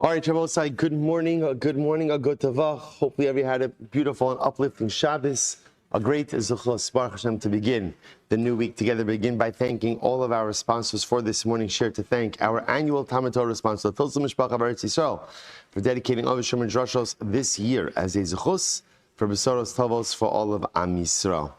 All right, Shevuos, good morning, a good tavach. Hopefully everyone had a beautiful and uplifting Shabbos. A great Zuchos Baruch Hashem to begin the new week together. Begin by thanking all of our sponsors for this morning's share. To thank our annual Talmud Torah sponsor, Tilsa Mishpacha Eretz Yisrael, for dedicating all the Shomer Drashos this year as a Zuchos for Besoros Tavos for all of Am Yisrael.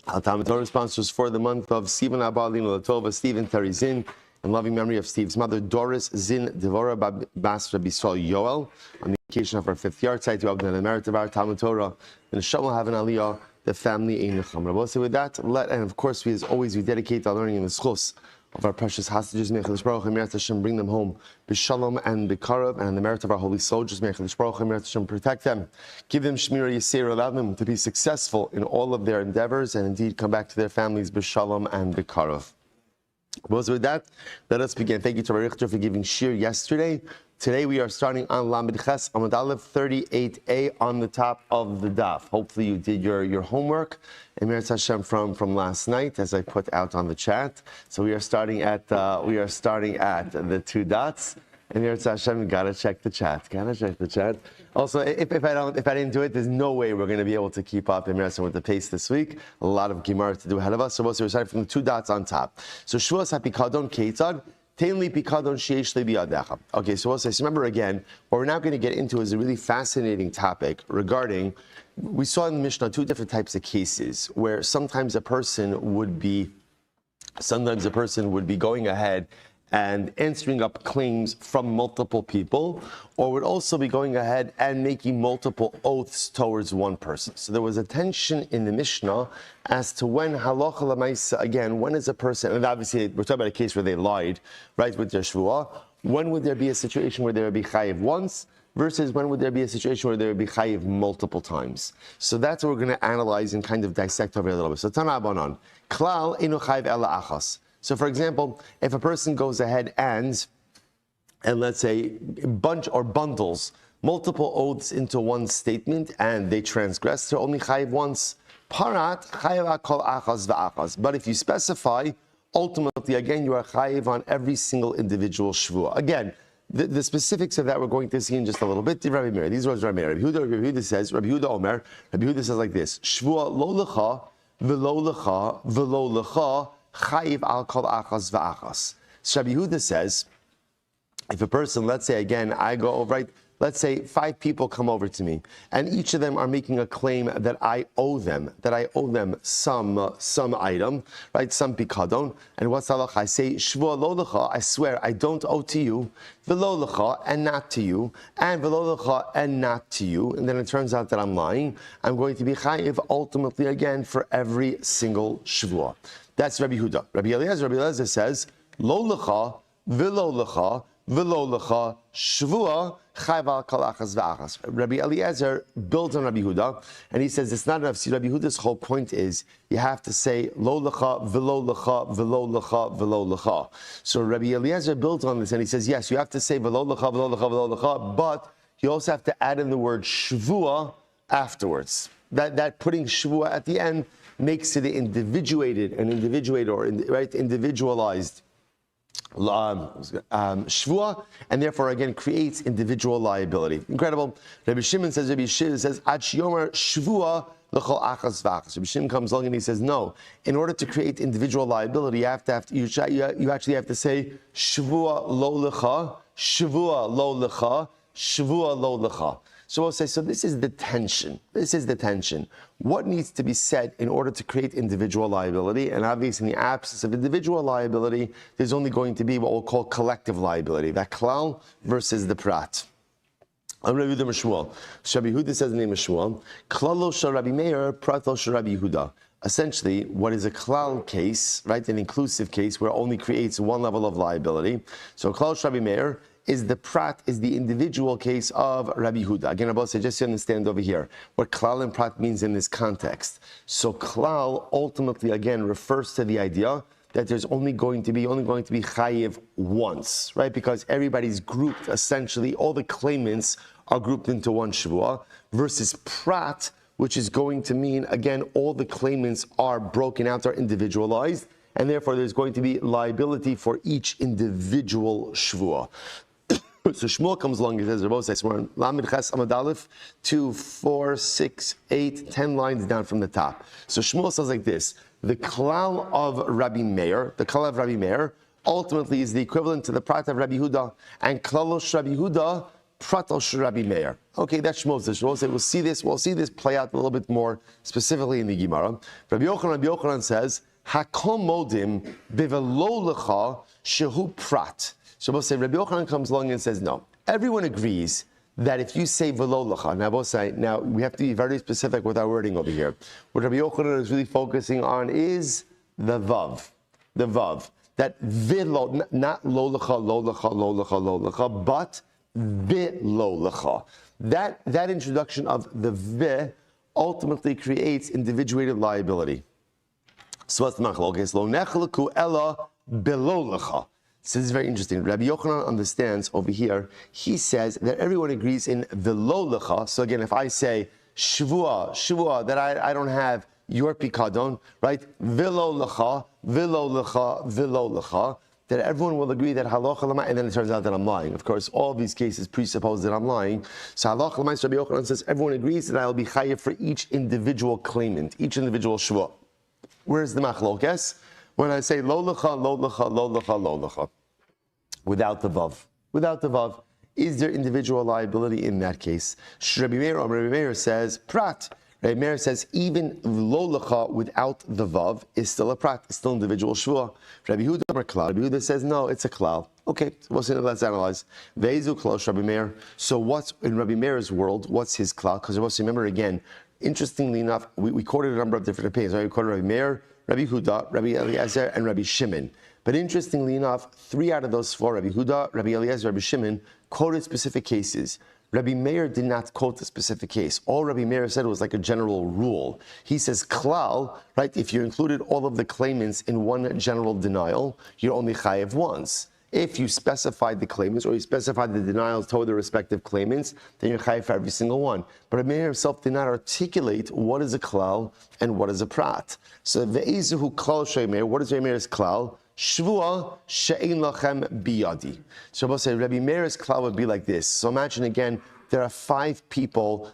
Our Talmud Torah sponsors for the month of Stephen Abalino Latova, Stephen Terizin, in loving memory of Steve's mother, Doris Zin Devora Bas Rabbi Shmuel Yoel, on the occasion of her 5th yard site, to obtain the merit of our Talmud Torah. And Shalom will have an aliyah, the family in Necham. So with that, and of course, we as always, we dedicate our learning in the schos of our precious hostages. May Chalish Baruch Me'er Hashem bring them home, b'shalom and b'karav, and the merit of our holy soldiers. May Chalish Baruch Me'er Hashem protect them, give them shmira yisir, allow them to be successful in all of their endeavors, and indeed come back to their families b'shalom and b'karav. Well, so with that, let us begin. Thank you to Rabbi Richter for giving shir yesterday. Today we are starting on Lamed Ches Amud Aleph 38a on the top of the daf. Hopefully you did your homework, Emir Hashem from last night, as I put out on the chat. So we are starting at the two dots. Emir Hashem, gotta check the chat. Also, if I didn't do it, there's no way we're going to be able to keep up Emir Hashem with the pace this week. A lot of Gemara to do ahead of us. So we're starting from the two dots on top. So Shevuos HaPikadon Keitzad. Okay, so we'll say, so remember again, what we're now going to get into is a really fascinating topic regarding, we saw in the Mishnah two different types of cases where sometimes a person would be going ahead and answering up claims from multiple people, or would also be going ahead and making multiple oaths towards one person. So there was a tension in the Mishnah as to when halacha l'maisa, again, when is a person, and obviously we're talking about a case where they lied, right, with their shvuah, when would there be a situation where they would be chayiv once, versus when would there be a situation where they would be chayiv multiple times. So that's what we're going to analyze and kind of dissect over a little bit. So Tana Abanon, klal inu chayiv ela achas. So, for example, if a person goes ahead and let's say bundles multiple oaths into one statement and they transgress, they're only chayiv once. Parat chayiv kol achas v'achas. But if you specify, ultimately, again, you are chayiv on every single individual shvuah. Again, the specifics of that we're going to see in just a little bit. Rabbi Meir, these words Rabbi Meir. Rabbi Yehuda says, Rabbi Yehuda says like this: Shvuah lo lecha v'lo lecha v'lo lecha. Chayiv al kol achas v'achas. So Rabbi Yehuda says, if a person, let's say again, I go over, right, let's say 5 people come over to me, and each of them are making a claim that I owe them some item, right, some pikadon, and what's halach? I say, shvuah lo lecha, I swear I don't owe to you, v'lo lecha, and not to you, and v'lo lecha, and not to you, and then it turns out that I'm lying, I'm going to be chayiv ultimately again for every single shvuah. That's Rabbi Yehuda. Rabbi Eliezer says, lo lecha, v'lo lecha, v'lo lecha, shvuah, chayv al kol achas v'achas. Rabbi Eliezer builds on Rabbi Yehuda, and he says it's not enough. See, Rabbi Yehuda's whole point is you have to say lo lecha, v'lo lecha, v'lo lecha, v'lo lecha. So Rabbi Eliezer builds on this, and he says, yes, you have to say v'lo lecha, v'lo lecha, v'lo lecha, but you also have to add in the word shvuah afterwards. That putting shvuah at the end makes it individualized shvuah, and therefore again creates individual liability. Incredible. Rabbi Shimon says, Ad Yomer shvuah l'chol achas v'achas. Rabbi Shimon comes along and he says, no, in order to create individual liability, you actually have to say shvuah lo lecha, shvuah lo lecha, shvuah lo lecha. So we'll say, so this is the tension. What needs to be said in order to create individual liability? And obviously in the absence of individual liability, there's only going to be what we'll call collective liability, that klal versus the prat. I'm Rabbi Yehuda Shmuel. Rabbi Yehuda says the name of Shmuel, klalo shel Rabbi Meir, prato shel Rabbi Yehuda. Essentially, what is a klal case, right, an inclusive case where it only creates one level of liability. So klal shel Rabbi Meir is the prat, is the individual case of Rabbi Yehuda. Again, Rabbi said, just so you understand over here what klal and prat means in this context. So klal ultimately again refers to the idea that there's only going to be chayiv once, right? Because everybody's grouped, essentially, all the claimants are grouped into one shvuah, versus prat, which is going to mean, again, all the claimants are broken out, are individualized, and therefore there's going to be liability for each individual shvuah. So Shmuel comes along and says, Rabbi says, we're on Lamed Ches Amud Aleph, 2, 4, 6, 8, 10 lines down from the top. So Shmuel says like this: the klal of Rabbi Meir, ultimately is the equivalent to the prat of Rabbi Huda, and klalosh Rabbi Huda, pratosh Rabbi Meir. Okay, that's Shmuel says. Shmuel says, we'll see this play out a little bit more specifically in the Gemara. Rabbi Yochanan says, Hakol modim bivelo lecha shehu prat. Shabbos say, Rabbi Yochanan comes along and says, no. Everyone agrees that if you say velo lecha, now we have to be very specific with our wording over here. What Rabbi Yochanan is really focusing on is the vav. The vav. That velo, not lo lecha, but velo lecha. That introduction of the ve ultimately creates individuated liability. So what's the machlokes? Lo nechleku ella belo lecha. So this is very interesting. Rabbi Yochanan understands over here, he says that everyone agrees in velo lecha. So again, if I say Shevuos, that I don't have your pikadon, right? Velo lecha, that everyone will agree that halacha l'ma, and then it turns out that I'm lying. Of course, all of these cases presuppose that I'm lying. So halacha l'ma, Rabbi Yochanan says, everyone agrees that I'll be chayiv for each individual claimant, each individual shvuah. Where's the machlokes? When I say lo lecha, without the vav, is there individual liability in that case? Rabbi Meir says prat. Rabbi Meir says even lo lecha without the vav is still a prat, it's still individual shvuah. Rabbi Yehuda says no, it's a klal. Okay, let's analyze. Ve'ezu klosh Rabbi Meir. So what's in Rabbi Meir's world? What's his klal? Because remember again, interestingly enough, we quoted a number of different opinions. Right? We quoted Rabbi Meir, Rabbi Huda, Rabbi Eliezer, and Rabbi Shimon. But interestingly enough, 3 out of those 4, Rabbi Huda, Rabbi Eliezer, Rabbi Shimon, quoted specific cases. Rabbi Meir did not quote a specific case. All Rabbi Meir said was like a general rule. He says, klal, right, if you included all of the claimants in one general denial, you're only chayev once. If you specified the claimants or you specified the denials toward the respective claimants, then you're chayiv for every single one. But Rabbi Meir himself did not articulate what is a klal and what is a prat. So ve'ezuhu klal Rabbi Meir, what is Rabbi Meir's klal? Shvuah she'ein lachem biyadi. So we'll say Rabbi Meir's klal would be like this. So imagine again, there are 5 people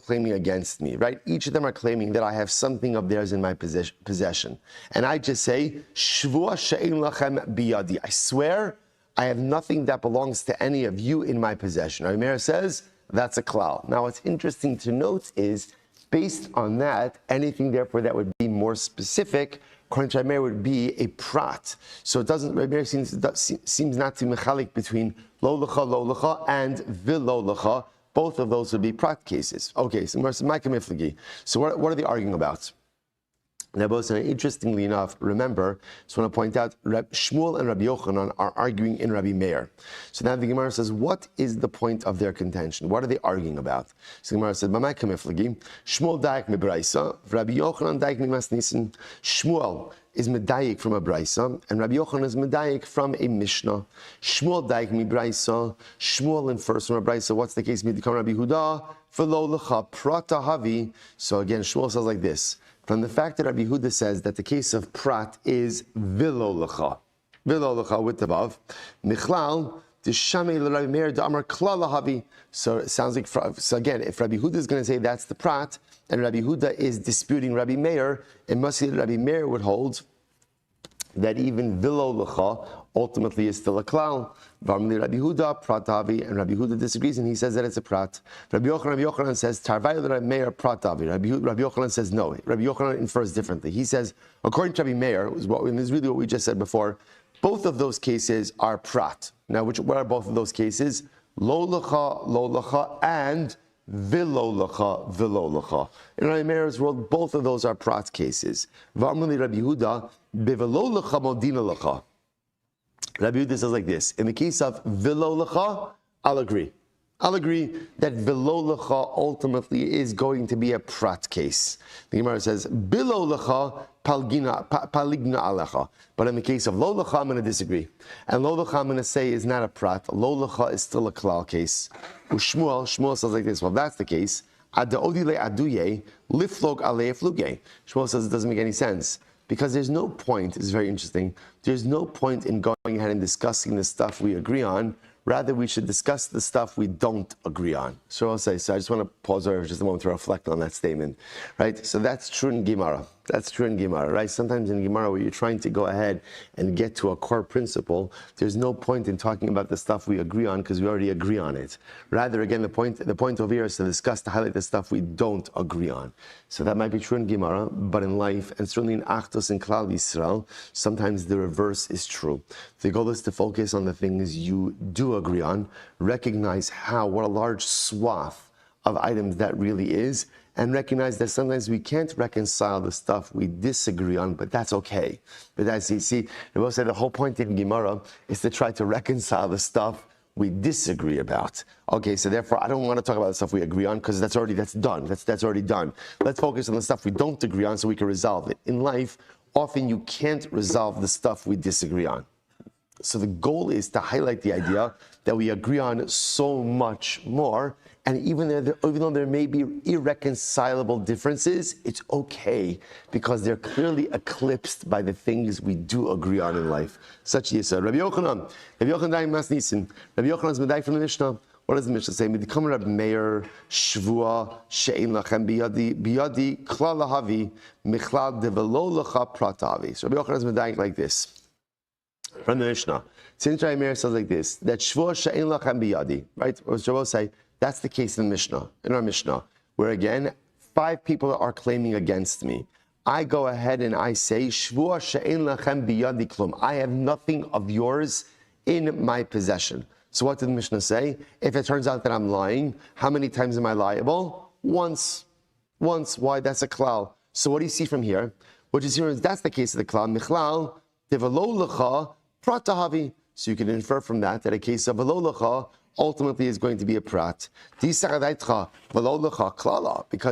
claiming against me, right? Each of them are claiming that I have something of theirs in my possession. And I just say, Shvuah she'ein lachem biyadi. I swear I have nothing that belongs to any of you in my possession. Rabbi Meir says, that's a klal. Now what's interesting to note is, based on that, anything therefore that would be more specific, according to Rabbi Meir, would be a prat. So it doesn't, Rabbi Meir seems not to mechalik between lo lecha and velo lecha. Both of those would be prat cases. Okay, so what are they arguing about? They're both saying, interestingly enough, remember, just want to point out, Shmuel and Rabbi Yochanan are arguing in Rabbi Meir. So now the Gemara says, what is the point of their contention? What are they arguing about? So the Gemara said, Shmuel daik mi braisa, Rabbi Yochanan daik mi masnisin. Shmuel is medayik from a braisa, and Rabbi Yochanan is medayik from a mishnah. Shmuel daik mi braisa, Shmuel infers from a braisa. What's the case? Midikam Rabbi Huda, velo lecha prata havi. So again, Shmuel says like this. From the fact that Rabbi Huda says that the case of prat is velo lecha with the vav, michlal dishamei l'Rabbi Meir da'amar klal lahavi. So it sounds like, so again, if Rabbi Huda is going to say that's the prat, and Rabbi Huda is disputing Rabbi Meir, it must be that Rabbi Meir would hold that even velo lecha ultimately is still a klal. Varmli Rabbi Huda pratavi, and Rabbi Huda disagrees, and he says that it's a prat. Rabbi Yochanan says tarvai Rabbi Meir pratavi. Rabbi Yochanan says no. Rabbi Yochanan infers differently. He says, according to Rabbi Meir, and this is really what we just said before, both of those cases are prat. Now, what are both of those cases? Lo lecha, and velo lecha. In Rabbi Meir's world, both of those are prat cases. Varmli Rabbi Huda bevelo lecha modina lecha. Rabbi Yehuda says like this: in the case of velo lecha, I'll agree that velo lecha ultimately is going to be a prat case. The Gemara says bilo lecha paligna alecha, but in the case of lo lecha, I'm going to disagree, and lo lecha I'm going to say is not a prat. Lo lecha is still a klal case. Shmuel says like this: well, if that's the case, adaodile aduye liflog alei fluge. Shmuel says it doesn't make any sense. Because there's no point, it's very interesting, there's no point in going ahead and discussing the stuff we agree on, Rather, we should discuss the stuff we don't agree on. So I'll say, so I just want to pause over just a moment to reflect on that statement, right? So that's true in Gemara. That's true in Gemara, right? Sometimes in Gemara, where you're trying to go ahead and get to a core principle, there's no point in talking about the stuff we agree on because we already agree on it. Rather, again, the point over here is to discuss, to highlight the stuff we don't agree on. So that might be true in Gemara, but in life, and certainly in Achdus and Klal Yisrael, sometimes the reverse is true. The goal is to focus on the things you do agree on, recognize what a large swath of items that really is, and recognize that sometimes we can't reconcile the stuff we disagree on, but that's okay. But that's, you see, the whole point in Gemara is to try to reconcile the stuff we disagree about. Okay, so therefore I don't want to talk about the stuff we agree on because that's done. That's already done. Let's focus on the stuff we don't agree on so we can resolve it. In life, often you can't resolve the stuff we disagree on. So the goal is to highlight the idea that we agree on so much more, and even though there may be irreconcilable differences, it's okay because they're clearly eclipsed by the things we do agree on in life. Such as Rabbi Yochanan Mas Nisin. Rabbi Yochanan's medai from the Mishnah. What does the Mishnah say? Midikam Rabbi Meir Shvuos she'ein lachem biyadi klal lahavi michlal develo lecha prat havi. So Rabbi Yochanan's medai like this. From the Mishnah, since Rabbi Meir says like this, that Shevuos she'ein lachem biyadi, right? Or Shevuos say, that's the case in the Mishnah, in our Mishnah, where again, 5 people are claiming against me. I go ahead and I say, Shevuos she'ein lachem biyadi klum. I have nothing of yours in my possession. So what did the Mishnah say? If it turns out that I'm lying, how many times am I liable? Once. Why? That's a klal. So what do you see from here? What you see is that's the case of the klal. Michlal develo lecha prat havi. So you can infer from that a case of velo lecha ultimately is going to be a prat. Because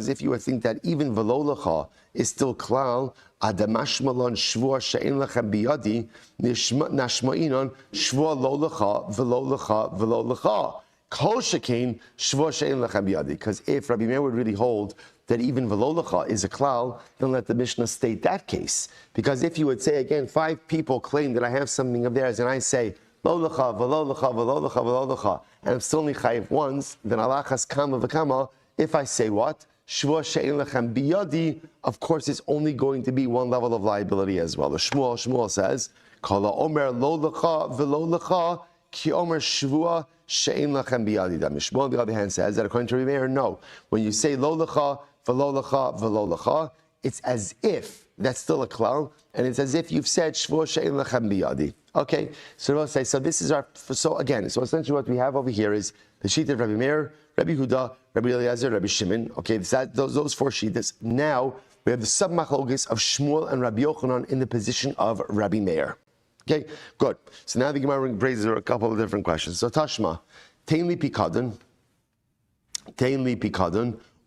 if you would think that even velo lecha is still klal, adamashmalon Shevuos she'ein lachem biyadi nashma'inon Shevuos lo lecha velo lecha kol shekain Shevuos she'ein lachem biyadi. Because if Rabbi Meir would really hold that even velo lecha is a klal, then let the Mishnah state that case. Because if you would say again, 5 people claim that I have something of theirs, and I say lo lecha velo lecha velo lecha velo lecha, and I'm still only chayiv once, then alachas kama v'kama. If I say what? Shevuos she'ein lachem biyadi, of course it's only going to be one level of liability as well. The Shmuel says, Kala omer lo lecha velo lecha ki omer Shevuos she'ein lachem biyadi. Shmuel on the other hand says that according to Rabbi Meir, no. When you say lo lecha velo lecha, it's as if that's still a klal, and it's as if you've said Shevuos she'ein lachem biyadi. Okay, so we'll say, so this is so essentially what we have over here is the sheet of Rabbi Meir, Rabbi Huda, Rabbi Eliezer, Rabbi Shimon. Okay, those 4 sheets. Now we have the sub-machlokes of Shmuel and Rabbi Yochanan in the position of Rabbi Meir. Okay, good. So now the Gemara raises a couple of different questions. So Tashma, Teinli Pikadon,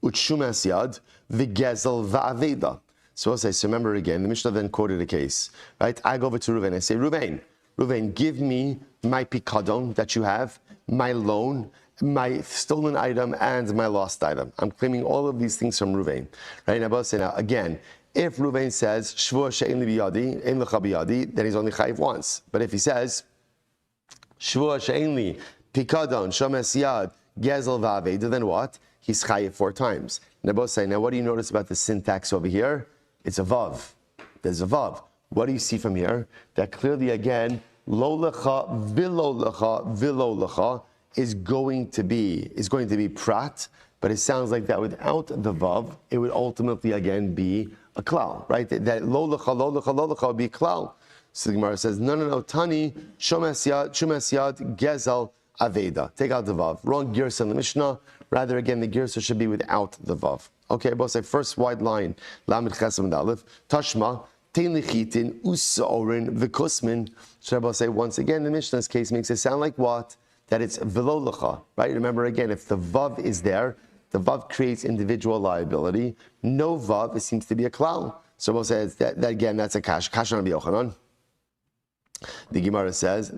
Utshum Asyad, V'gezel Va'aveda. So we'll say, so remember again, the Mishnah then quoted a case, right? I go over to Reuven, I say, Reuven, give me my pikadon that you have, my loan, my stolen item, and my lost item. I'm claiming all of these things from Reuven. Right? Now, again, if Reuven says, Shevuos she'ein li biyadi, ein lecha biyadi, then he's only chayiv once. But if he says, Shevuos she'ein li, pikadon, shomes yad, gezel va'aveda, then what? He's chayiv 4 times. Now, what do you notice about the syntax over here? It's a vav. There's a vav. What do you see from here? That clearly again, lo lecha, vilo lecha is going to be prat, but it sounds like that without the vav, it would ultimately again be a klal, right? That lo lecha would be klal. So the Gemara says, no, tani, shomes yad, gezel, aveda. Take out the vav. Wrong girsa in the Mishnah. Rather, again, the girsa should be without the vav. Okay, both say first wide line, lamed chesam dalif, tashma, tein lichitin, usa orin, v'kusmin. Should I say once again, the Mishnah's case makes it sound like what? That it's velo lecha, right? Remember again, if the vav is there, the vav creates individual liability. No vav, it seems to be a klal. So we'll say that again, that's a kash on Rabbi Yochanan. The Gemara says,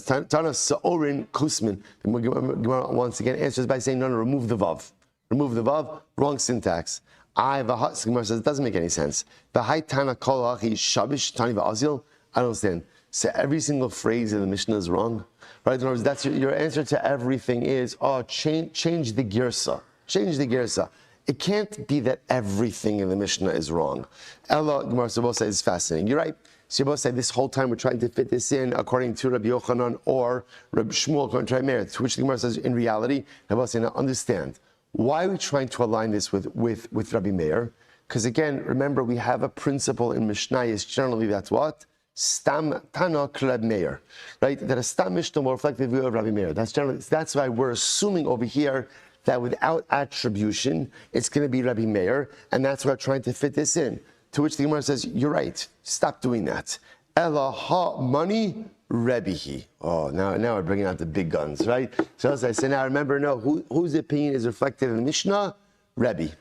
Tana Sa'orin Kusmin. The Gemara once again answers by saying, no, remove the vav. Remove the vav, wrong syntax. The Gemara says, it doesn't make any sense. The Hai Tana Kolachi Shabish Tani Va'azil. I don't understand. So every single phrase in the Mishnah is wrong, right? In other words, that's your answer to everything is, change the girsa. Change the girsa. It can't be that everything in the Mishnah is wrong. Ella, Gemara Shevuos is fascinating. You're right. Shevuos said this whole time we're trying to fit this in according to Rabbi Yochanan or Rabbi Shmuel according to Rabbi Meir, to which the Gemara says in reality, Shevuos said, now understand, why are we trying to align this with Rabbi Meir? Because again, remember, we have a principle in Mishnayos, generally that's what? Stam Tana Rabbi Meir, right? That a Stam Mishnah will reflect the view of Rabbi Meir. That's why we're assuming over here that without attribution, it's going to be Rabbi Meir, and that's why we're trying to fit this in. To which the Gemara says, you're right, stop doing that. Ela ha money, Rebbehi. Oh, now we're bringing out the big guns, right? So as I say, now remember, no, whose opinion is reflected in the Mishnah? Rebbe.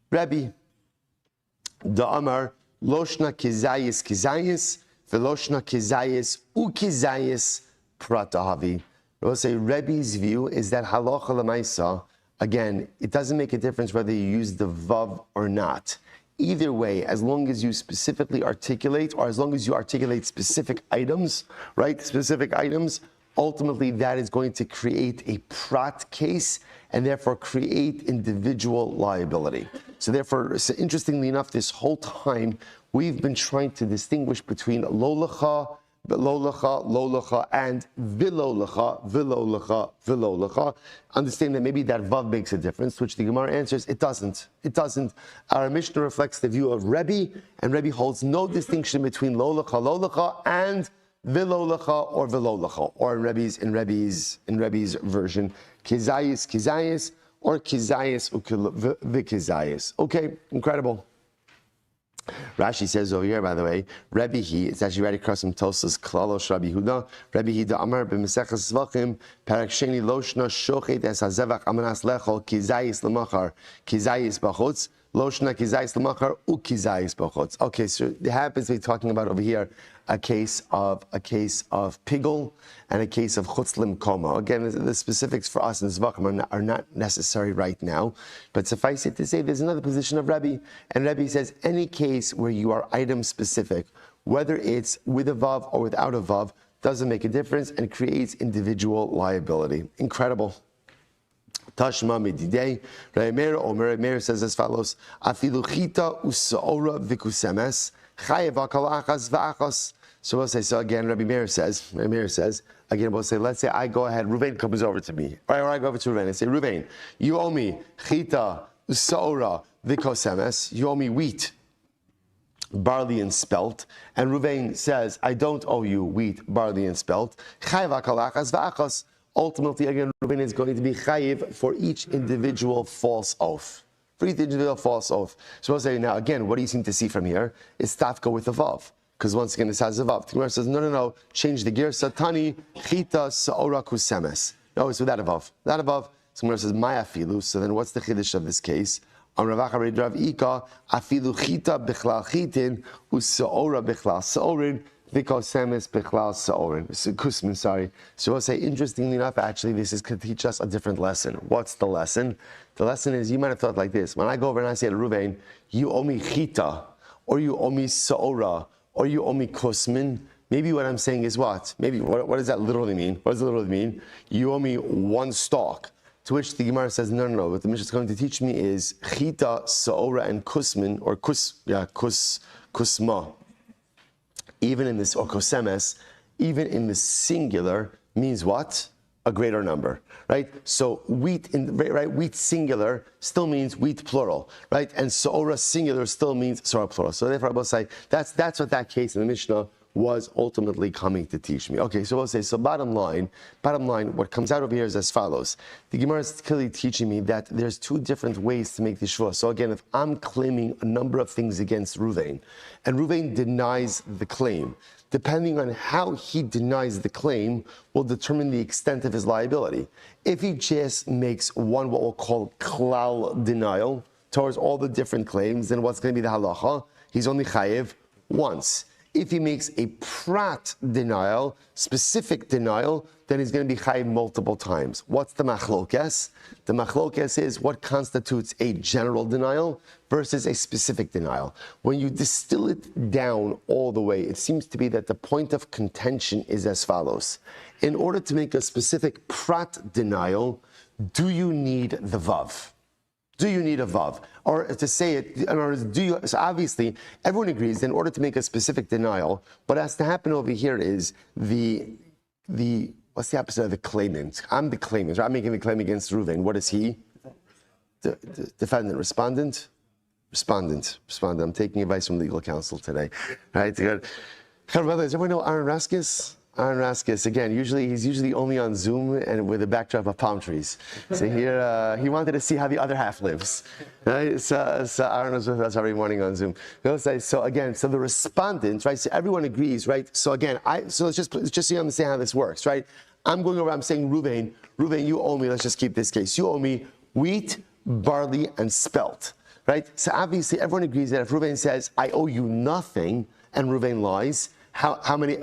The Amar, Loshna Kizayis, Veloshna Kizayis, Ukizayis, Pratahavi. We'll say Rebbe's view is that halacha l'maisa, again, it doesn't make a difference whether you use the vav or not. Either way, as long as you specifically articulate, or as long as you articulate specific items, right? Specific items, ultimately that is going to create a prat case and therefore create individual liability. So therefore, interestingly enough, this whole time, we've been trying to distinguish between lolacha, and vilolacha. Understand that maybe that vav makes a difference, which the Gemara answers, it doesn't. It doesn't. Our Mishnah reflects the view of Rebbe, and Rebbe holds no distinction between lolacha, and vilolacha or vilolacha, or in Rebbe's version, kizayis, or kizayis vikizayis. Okay, incredible. Rashi says over here, by the way, Rebbe it's actually right across from Tosas, Klalos Rabbi Huda, Rebbe da Amar b'Meseches Zvachim, Parak Sheni Loshna Shochet Es Hazevach Amanas Lechol Kizayis L'Machar, Kizayis B'Chutz, Loshna Kizayis L'Machar, Ukizayis B'Chutz. Okay, so it happens to be talking about over here a case of pigul and a case of chutz limkoma. Again, the specifics for us in Zvachim are not necessary right now, but suffice it to say there's another position of Rebbe, and Rebbe says any case where you are item specific, whether it's with a vav or without a vav, doesn't make a difference and creates individual liability. Incredible. Tashma mididei. Rabbi Meir says as follows: Afilu chita usaora vikusemes chayev akalachas va'achas. So we'll say, so again, Rabbi Meir says, again, we'll say, let's say I go ahead, Ruvain comes over to me, or I go over to Ruvain and say, Ruvain, you owe me chita, saora, vikosemes, you owe me wheat, barley and spelt, and Ruvain says, I don't owe you wheat, barley and spelt, chayiv akalachas va'achas. Ultimately, again, Ruvain is going to be chayiv for each individual false oath. For each individual false oath. So we'll say, now again, what do you seem to see from here? Is tafka with a vav. Because once again, it has a vav. The Gemara says, no, change the gear. Satani, chita, sa'ora kusemes. No, it's without a vav. Without a vav. So the Gemara says, maya afilu. So then what's the chiddush of this case? On Rav Acha Rav Ika, afilu chita bichlal chitin, usa'ora bichlal sa'orin, vikosemes bichlal sa'orin. Kusmin, sorry. So we'll say, interestingly enough, actually, this is going to teach us a different lesson. What's the lesson? The lesson is, you might have thought like this. When I go over and I say to Ruvain, you owe me chita, or you owe me sa'ora, or you owe me kusmin, maybe what I'm saying is what? Maybe, what does that literally mean? What does it literally mean? You owe me one stalk. To which the Gemara says, no. What the Mishnah is going to teach me is chita, sa'ora, and kusmin, or kusma. Even in this, or kosemes, even in the singular, means what? A greater number, right? So wheat singular still means wheat plural, right? And sa'ora singular still means sa'ora plural. So therefore I will say that's what that case in the Mishnah was ultimately coming to teach me. Okay, so we'll say, so bottom line, what comes out over here is as follows. The Gemara is clearly teaching me that there's two different ways to make the Shevuos. So again, if I'm claiming a number of things against Ruvain, and Ruvain denies the claim, depending on how he denies the claim will determine the extent of his liability. If he just makes one, what we'll call klal denial, towards all the different claims, then what's going to be the halacha? He's only chayiv once. If he makes a prat denial, specific denial, then he's going to be chayiv multiple times. What's the machlokes? The machlokes is what constitutes a general denial versus a specific denial. When you distill it down all the way, it seems to be that the point of contention is as follows. In order to make a specific prat denial, do you need the vav? Do you need a vav? Or to say it, in other words, so obviously, everyone agrees that in order to make a specific denial, what has to happen over here is what's the opposite of the claimant? I'm the claimant. I'm making the claim against Reuven. What is he? The defendant. Respondent? Respondent. I'm taking advice from legal counsel today. Right? Good. Does everyone know Aaron Raskis? Aaron Raskis, again, he's usually only on Zoom and with a backdrop of palm trees. So here, he wanted to see how the other half lives. Right? So Aaron was with us every morning on Zoom. So again, the respondent, right? So everyone agrees, right? So again, let's just so you understand how this works, right? I'm going over, I'm saying, Reuven, you owe me, let's just keep this case. You owe me wheat, barley, and spelt, right? So obviously everyone agrees that if Reuven says, I owe you nothing, and Reuven lies, how many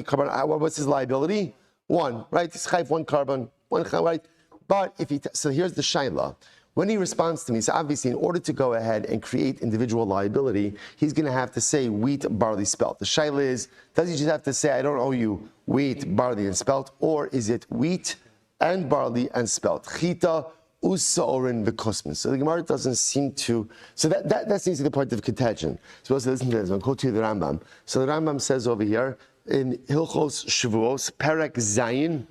carbon? What's his liability? One, right? He's chayv one carbon, right? But so here's the shaila. When he responds to me, so obviously in order to go ahead and create individual liability, he's going to have to say wheat, barley, spelt. The shaila is, does he just have to say, I don't owe you wheat, barley, and spelt, or is it wheat and barley and spelt? Chita, Usaorin v'kosmin. So the Gemara doesn't seem to. So that seems to be the point of contention. So let's listen to this. I'll go to the Rambam. So the Rambam says over here in Hilchos Shevuos, Perek Zayin,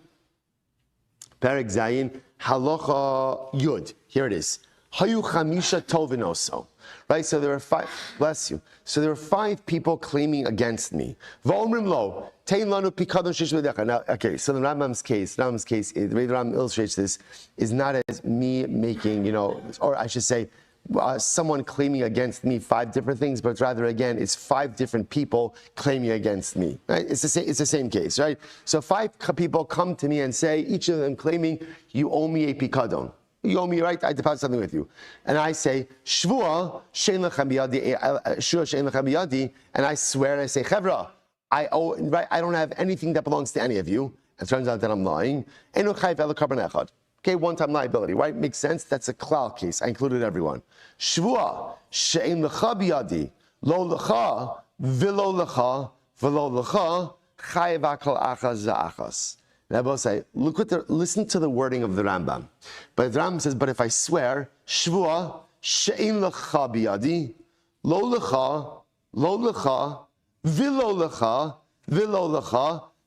Halacha Yud. Here it is. Hayu chamisha tovinoso. Right, so there are five. Bless you. So there are five people claiming against me. V'omrim lo tein lanu pikadon shish v'decha. Now, okay. So the Rambam's case, the way the Rambam illustrates this is not as me making, or I should say, someone claiming against me five different things, but rather again, it's five different people claiming against me. Right? It's the same case, right? So five people come to me and say, each of them claiming, you owe me a pikadon. You owe me, right? I deposit something with you. And I say, Shvua shein lechem biyadi, and I swear and I say, Chevra, I don't have anything that belongs to any of you. It turns out that I'm lying. Okay, one-time liability, right? Makes sense. That's a klal case. I included everyone. Shvua shein lecha biyadi, lo lecha, v'lo lecha, v'lo lecha, chayev akal achas za'achas. And I will say, listen to the wording of the Rambam. But the Rambam says, but if I swear, Shvua she'in lecha biyadi, lo lecha, v'lo lecha,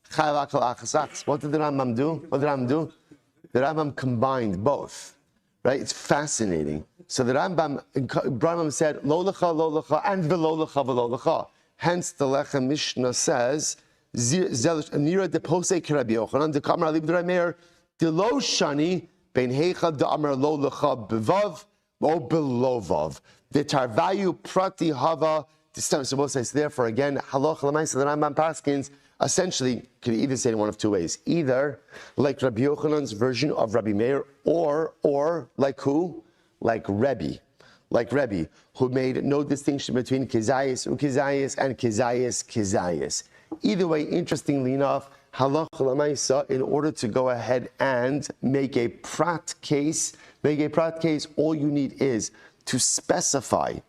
chayav akal achas. What did the Rambam do? The Rambam combined both. Right? It's fascinating. So the Rambam said, lo lecha, and v'lo lecha. Hence the Lechem Mishnah says, Nira de Posei Rabbi Yochanan de Kamar Alib Drameir de Lo Shani Ben Hecha de Amar Lo Lecha Bevav O Belovav the Tarvayu Prati Hava. So both says therefore again Halacha L'Maisa the Rambam Paskins essentially can either say in one of two ways, either like Rabbi Yochanan's version of Rabbi Meir, or like who, like Rebbe, who made no distinction between Kizayis and Kizayis. Either way, interestingly enough, halacha l'maisa, in order to go ahead and make a prat case, all you need is to specify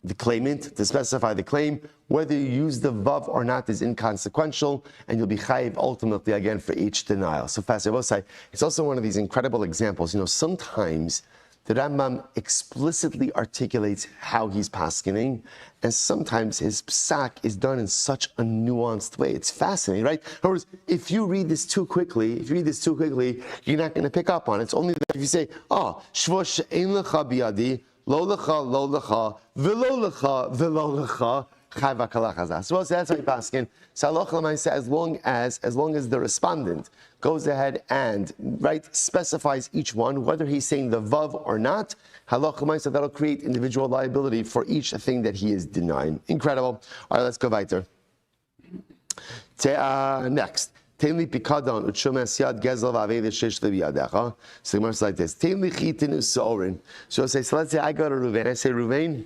the claimant, to specify the claim. Whether you use the vav or not is inconsequential, and you'll be chayiv ultimately again for each denial. So fast, I will say, it's also one of these incredible examples. Sometimes the Rambam explicitly articulates how he's paskening, and sometimes his psak is done in such a nuanced way. It's fascinating, right? In other words, if you read this too quickly, you're not going to pick up on it. It's only that if you say, Shvo she'en lecha biyadi, lo lecha, v'lo lecha, so that's how you paskin. So as long as the respondent goes ahead and specifies each one, whether he's saying the vav or not, halacha that'll create individual liability for each thing that he is denying. Incredible. All right, let's go weiter. Next. So the Gemara is like this. So let's say I go to Reuven. I say, Reuven,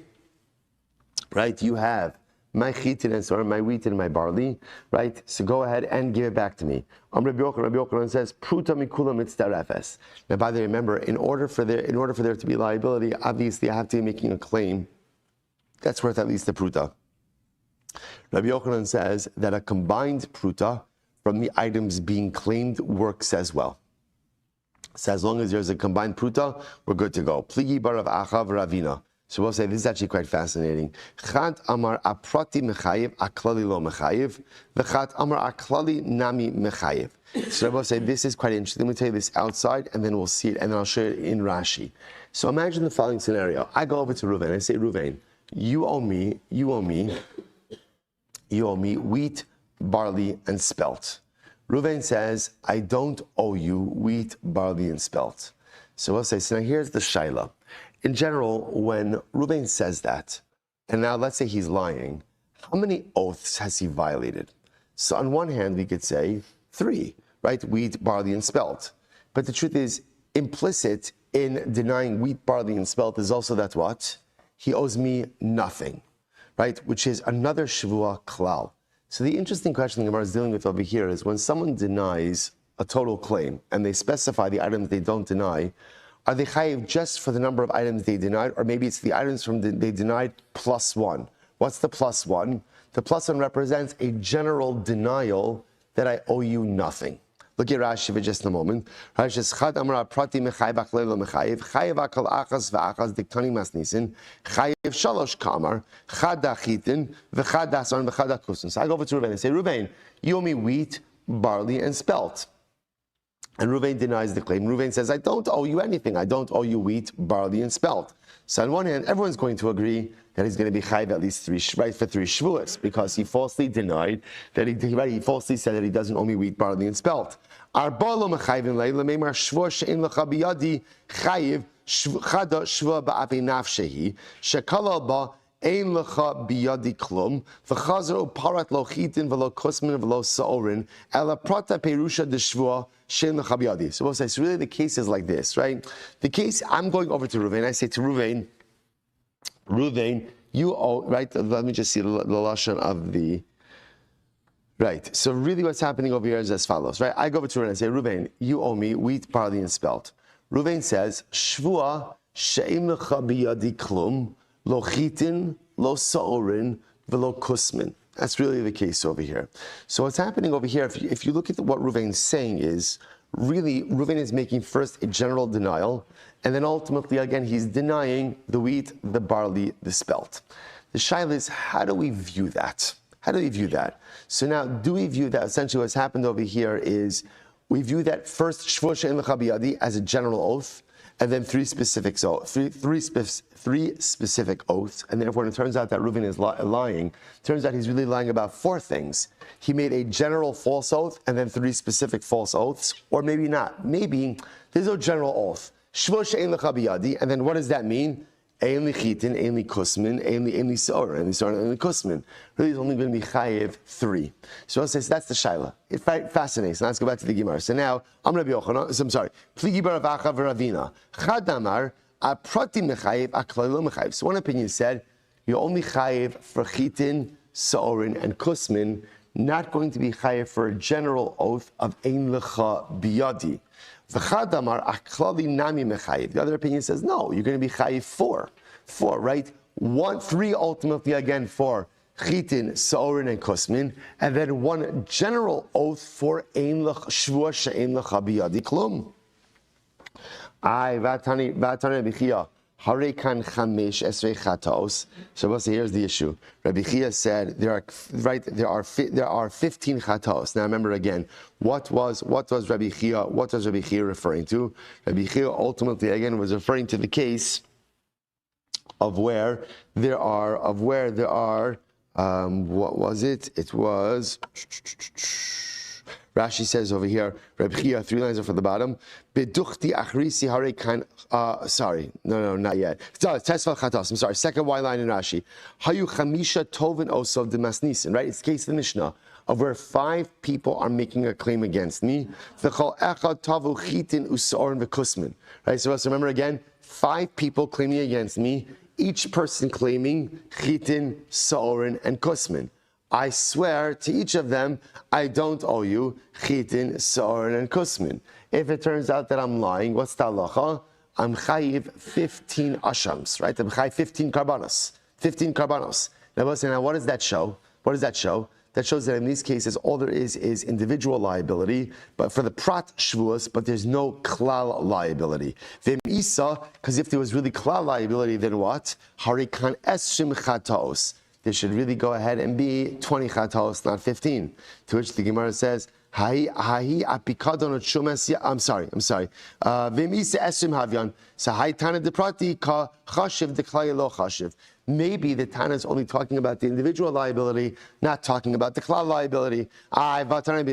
right? You have my chitin and soren, my wheat and my barley, right? So go ahead and give it back to me. Rabbi Yochanan says, pruta mikula mitzdarefes. Now, by the way, remember, in order for there to be liability, obviously I have to be making a claim that's worth at least a pruta. Rabbi Yochanan says that a combined pruta from the items being claimed works as well. So as long as there's a combined pruta, we're good to go. Pligi barav achav ravina. So we'll say this is actually quite fascinating. Chad amar aprati mechayev, aklali lo mechayev. V'chad amar aklali nami mechayev. So we'll say this is quite interesting. Let me tell you this outside, and then we'll see it, and then I'll show it in Rashi. So imagine the following scenario. I go over to Reuven. I say, Reuven, you owe me wheat, barley, and spelt. Reuven says, I don't owe you wheat, barley, and spelt. So we'll say, so now here's the shaila. In general, when Reuven says that, and now let's say he's lying, how many oaths has he violated? So on one hand, we could say 3, right? Wheat, barley, and spelt. But the truth is, implicit in denying wheat, barley, and spelt is also that what? He owes me nothing, right? Which is another Shevuah klal. So the interesting question the Gemara is dealing with over here is when someone denies a total claim and they specify the items they don't deny, are they chayiv just for the number of items they denied, or maybe it's the items they denied plus 1? What's the plus 1? The plus 1 represents a general denial that I owe you nothing. Look at Rashi for just a moment. Rashi says, Chad amar prati mechayiv aklei lo mechayiv, chayiv akal achas v'achas diktani masnisin, chayiv shalosh kamar, chad achitin, v'chad asaron, v'chad akusin. So I go over to Reuven and say, Reuven, you owe me wheat, barley, and spelt. And Reuven denies the claim. Reuven says, I don't owe you anything. I don't owe you wheat, barley, and spelt. So on one hand, everyone's going to agree that he's going to be chayiv at least 3, right, for 3 Shevuos, because he falsely denied that he falsely said that he doesn't owe me wheat, barley, and spelt. Arba lo mechayivin leila meimar shvuah she'en lecha biyadi chayiv chada shvuah ba'avi nafshehi shekala ba ein lecha biyadi klum v'chazer uparat lo chitin v'lo kusmin v'lo sa'orin ela prata perusha de shvuah she'en lecha biyadi. So we'll say, so really the case is like this, right? The case, I'm going over to Reuven. I say to Reuven, you owe, right? Let me just see the lashon of the. Right, so really what's happening over here is as follows, right? I go over to Reuven and say, Reuven, you owe me wheat, barley, and spelt. Reuven says, Shvuah she'im lecha biyadi klum, lo chitin, lo sa'orin, v'lo kusmin. That's really the case over here. So what's happening over here, if you look at what Reuven's saying is, really, Reuven is making first a general denial, and then ultimately, again, he's denying the wheat, the barley, the spelt. The shaila is, how do we view that? How do we view that? So now, do we view that essentially what's happened over here is we view that first Shvuah she'en lecha biyadi as a general oath, and then 3 specific oaths. And therefore, when it turns out that Reuven is lying, it turns out he's really lying about 4 things. He made a general false oath, and then 3 specific false oaths, or maybe not. Maybe there's no general oath. Shvuah she'en lecha biyadi, and then what does that mean? Ein li chitin, ein li kusmin, ein li sa'or, ein li kusmin. Really, it's only going to be chayiv 3. So I'll say, so that's the shaila. It fascinates. Now let's go back to the Gemara. So now, I'm Rabbi Yochanan, I'm sorry. Pligi barav achav ravina. Chad amar, aprati mechayiv, aklai lo mechayiv. So one opinion said, you're only chayiv for chitin, sa'orin, and kusmin, not going to be chayiv for a general oath of ein lecha biyadi. The other opinion says, no, you're going to be chayiv 4, right? 3 ultimately again for chitin, sa'orin, and kusmin, and then 1 general oath for shvuah she'en lecha biyadi klum. Vatani b'chia harekan chamesh esrei chatos. So here's the issue. Rabbi Chia said there are 15 chatos. Now remember again, what was Rabbi Chia referring to? Rabbi Chia ultimately again was referring to the case of where there are what was it? It was Rashi says over here, Rabbi Chia, 3 lines from the bottom. Beduchti achrisi harekan. Sorry, no, not yet. Tesval chatos. I'm sorry. Second Y line in Rashi. Hayu chamisha tovin osov de masnisin. Right, it's the case of the Mishnah of where 5 people are making a claim against me. V'chol echad tavu chitin usaorin v'kusmin. Right. So let's remember again, 5 people claiming against me. each person claiming chitin, soren, and kusmin. I swear to each of them, I don't owe you chitin, soren, and kusmin. If it turns out that I'm lying, what's the halacha? I'm chayiv 15 ashams, right? I'm chayiv 15 karbanos. 15 karbanos. Now, what does that show? What does that show? That shows that in these cases, all there is individual liability, but for the prat Shevuos, but there's no klal liability. V'im isa, because if there was really klal liability, then what? Harikan esrim chataos. There should really go ahead and be 20 chataos, not 15. To which the Gemara says, I'm sorry. V'im isa esrim havyan. So hai tana de prati ka chashiv de klal lo chashiv. Maybe the Tana is only talking about the individual liability, not talking about the klal liability. But Rabbi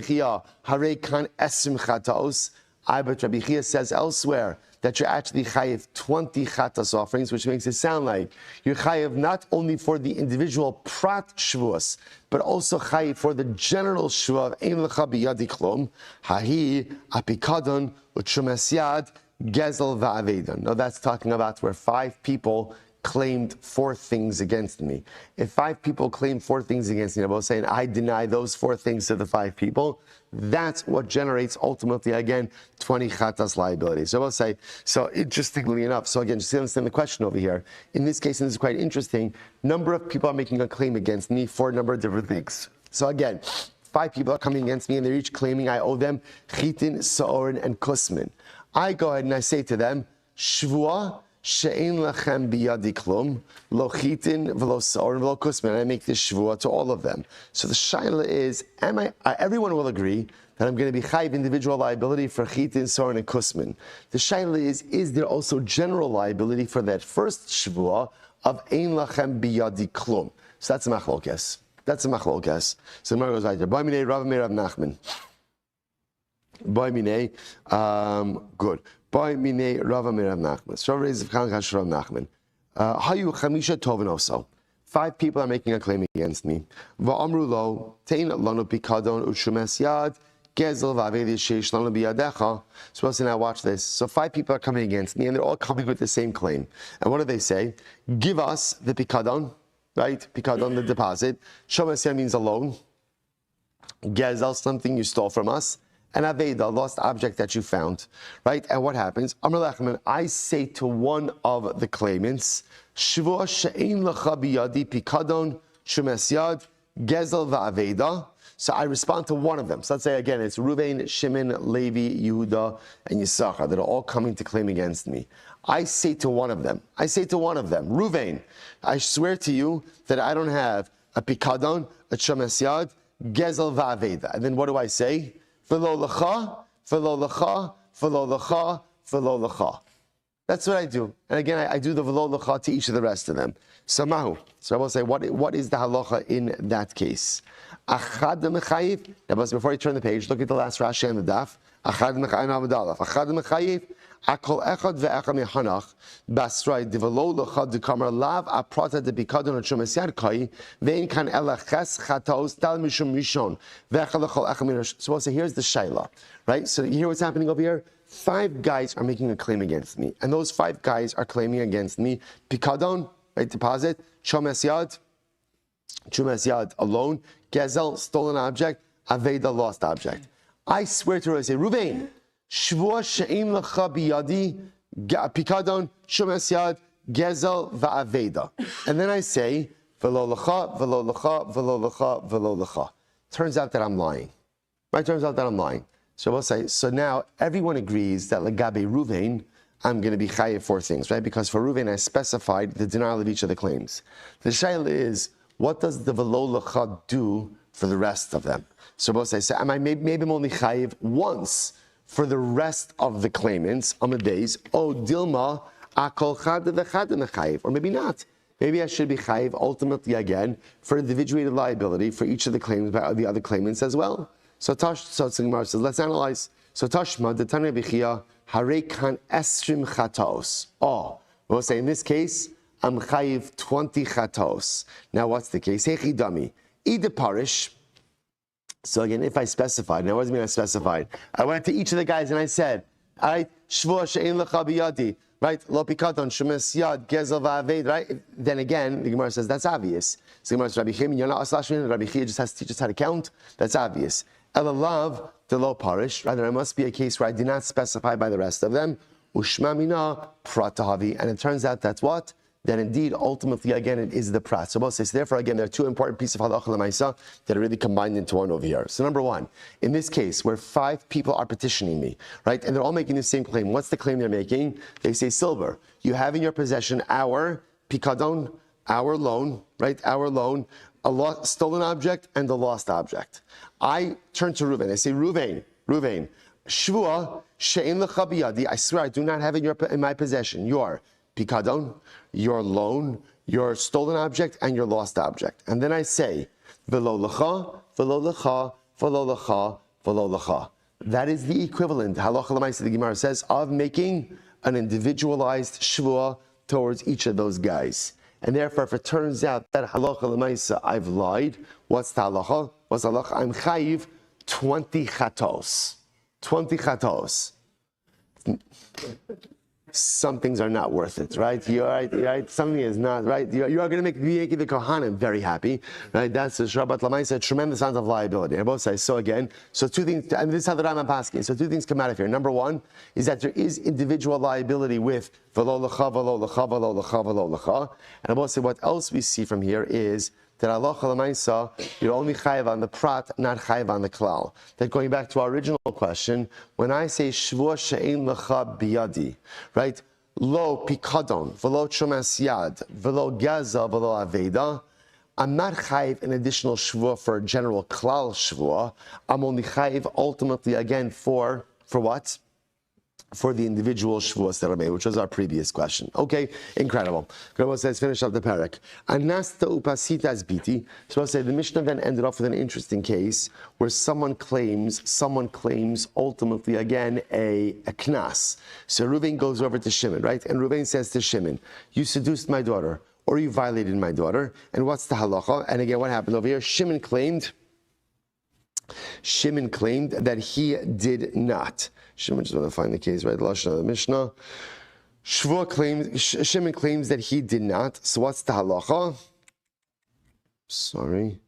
Chia says elsewhere that you're actually chayiv 20 chatas offerings, which makes it sound like you're chayiv not only for the individual prat Shevuos, but also chayiv for the general Shevuah of ein lecha biyadi klum, hahi apikadon u'trumas yad gezel va'avedan. No, that's talking about where 5 people claimed 4 things against me. If 5 people claim 4 things against me, I'm both saying I deny those 4 things to the 5 people. That's what generates ultimately again 20 chatas liability. So I'll say, so interestingly enough, so again, just to understand the question over here. In this case, and this is quite interesting, number of people are making a claim against me for a number of different things. So again, 5 people are coming against me and they're each claiming I owe them chitin, soren, and kusmin. I go ahead and I say to them, Shvuah she'ein lachem biyadi klum, lo chitin v'lo soren v'lo kusmin. I make this shvuah to all of them. So the shaila is, everyone will agree that I'm going to be chayiv individual liability for chitin, soren, and kusmin. The shaila is there also general liability for that first shvuah of ein lachem biyadi klum? So that's a machlokes. That's a machlokes. So the Gemara goes right there. B'ay minei Rav Meir Rav Nachman. B'ay minei, good. By mine Rava Mirav Nachman. So raise of Rav Nachman. Hayu Chamisha Tovanoso. 5 people are making a claim against me. Va'amru lo tein lanu pikadon u'shumes yad gezel va'avedi sheish lanu biyadecha. So now watch this. So 5 people are coming against me, and they're all coming with the same claim. And what do they say? Give us the pikadon, right? Pikadon, the deposit. Shumes yad means a loan. Gezel, something you stole from us. And Aveda, a lost object that you found, right? And what happens? Amar Lechman, I say to one of the claimants, Shevuah she'ein lecha biyadi pikadon shumes yad gezel va'aveda. So I respond to one of them. So let's say again, it's Ruvain, Shimon, Levi, Yehuda, and Yisachar that are all coming to claim against me. I say to one of them, Ruvain, I swear to you that I don't have a pikadon, a shumes yad, gezel va'aveda. And then what do I say? V'lo lecha, v'lo lecha, v'lo lecha, v'lo lecha. That's what I do. And again, I do the v'lo lecha to each of the rest of them. So mahu. So I will say, what is the halacha in that case? Achad mechayiv. Now, before you turn the page, look at the last Rashi on the daf. Achad mechayiv avadalaf. Achad mechayiv. Akol echad ve'echad mehanach basray develo lecha dekamar lav aprata de bikadon atzumas yad kai ve'in kan elaches chatos dal mishum rishon ve'echad lechol echad mirash. So we'll say, here's the shaila, right? So you hear what's happening over here? 5 guys are making a claim against me, and those 5 guys are claiming against me pikadon, right? Deposit, chumas yad, alone, gezel, stolen object, aveda, lost object. I swear to her, I say, Ruvain, Shvuah she'ein lecha biyadi pikadon shumes yad gezel va'aveda. And then I say v'lo lecha, v'lo lecha, v'lo lecha, v'lo lecha. Turns out that I'm lying. Right? Turns out that I'm lying. So we'll say, so now everyone agrees that legabe Ruvain, I'm going to be chayiv 4 things, right? Because for Ruvain I specified the denial of each of the claims. The shaila is, what does the v'lo lecha do for the rest of them? So we'll say, maybe I'm only chayiv once for the rest of the claimants on the days. Oh, Dilma, akol chad v'chad mechayiv, or maybe not. Maybe I should be chayiv ultimately again for individuated liability for each of the claims by the other claimants as well. So Gemara says, let's analyze. So Tashma, the Tanya B'chia, Harei kan esrim chataos. Oh, we'll say in this case, I'm chayiv 20 chataos. Now what's the case? Hechi dami, ida parish. So again, if I specified, now what does it mean I specified? I went to each of the guys and I said, Shvuah she'ein lecha biyadi, right? Lo pikadon, shemes yad, gezel va'aved, right? Then again, the Gemara says that's obvious. So the Gemara says, Rabbi Chia, you're not aslashmin, Rabbi Chia just has to teach us how to count. That's obvious. Elalav, the lo parish, right? There must be a case where I did not specify by the rest of them. Ushma mina pratahavi, and it turns out that's what? That indeed, ultimately, again, it is the prat. So therefore, again, there are two important pieces of halacha l'maisa that are really combined into one over here. So number one, in this case, where 5 people are petitioning me, right, and they're all making the same claim. What's the claim they're making? They say, Silber, you have in your possession our pikadon, our loan, right, our loan, a stolen object and a lost object. I turn to Reuven. I say, Reuven, Shvua she'en lecha biyadi. I swear I do not have in my possession your pikadon, your loan, your stolen object, and your lost object. And then I say, velo lecha, velo lecha, velo lecha, velo lecha. That is the equivalent, halacha l'maisa, the Gemara says, of making an individualized shvua towards each of those guys. And therefore, if it turns out that halacha l'maisa, I've lied, what's the halacha? What's the halacha? I'm chayiv 20 chatos. 20 chatos. Some things are not worth it, right? You're right. Something is not right. You are going to make the Kohanim very happy, right? That's a Shabbat Lamaisa, a tremendous amount of liability. I both say so again. So two things, and this is how the Rambam pasking. So two things come out of here. Number one is that there is individual liability with v'lo lecha, v'lo lecha, v'lo lecha, v'lo lecha. And I both say what else we see from here is that halacha l'maisa, you're only chayiv on the prat, not chayiv on the klal. That going back to our original question, when I say shvua she'ein lecha biyadi, right? Lo pikadon, v'lo chomas yad, v'lo gaza, v'lo aveda. I'm not chayiv an additional shvua for a general klal shvua. I'm only chayiv ultimately again for what? For the individual shvuos that are made, which was our previous question. Okay, incredible. Rabbi says, finish up the parak. Anasta upasitas biti. So I'll say the Mishnah then ended off with an interesting case where someone claims ultimately again a knas. So Reuven goes over to Shimon, right? And Reuven says to Shimon, you seduced my daughter, or you violated my daughter. And what's the halacha? And again, what happened over here? Shimon claimed that he did not. Shimon, just want to find the case, right? Lashon of the Mishnah. Shimon claims that he did not. So what's the halacha? Sorry.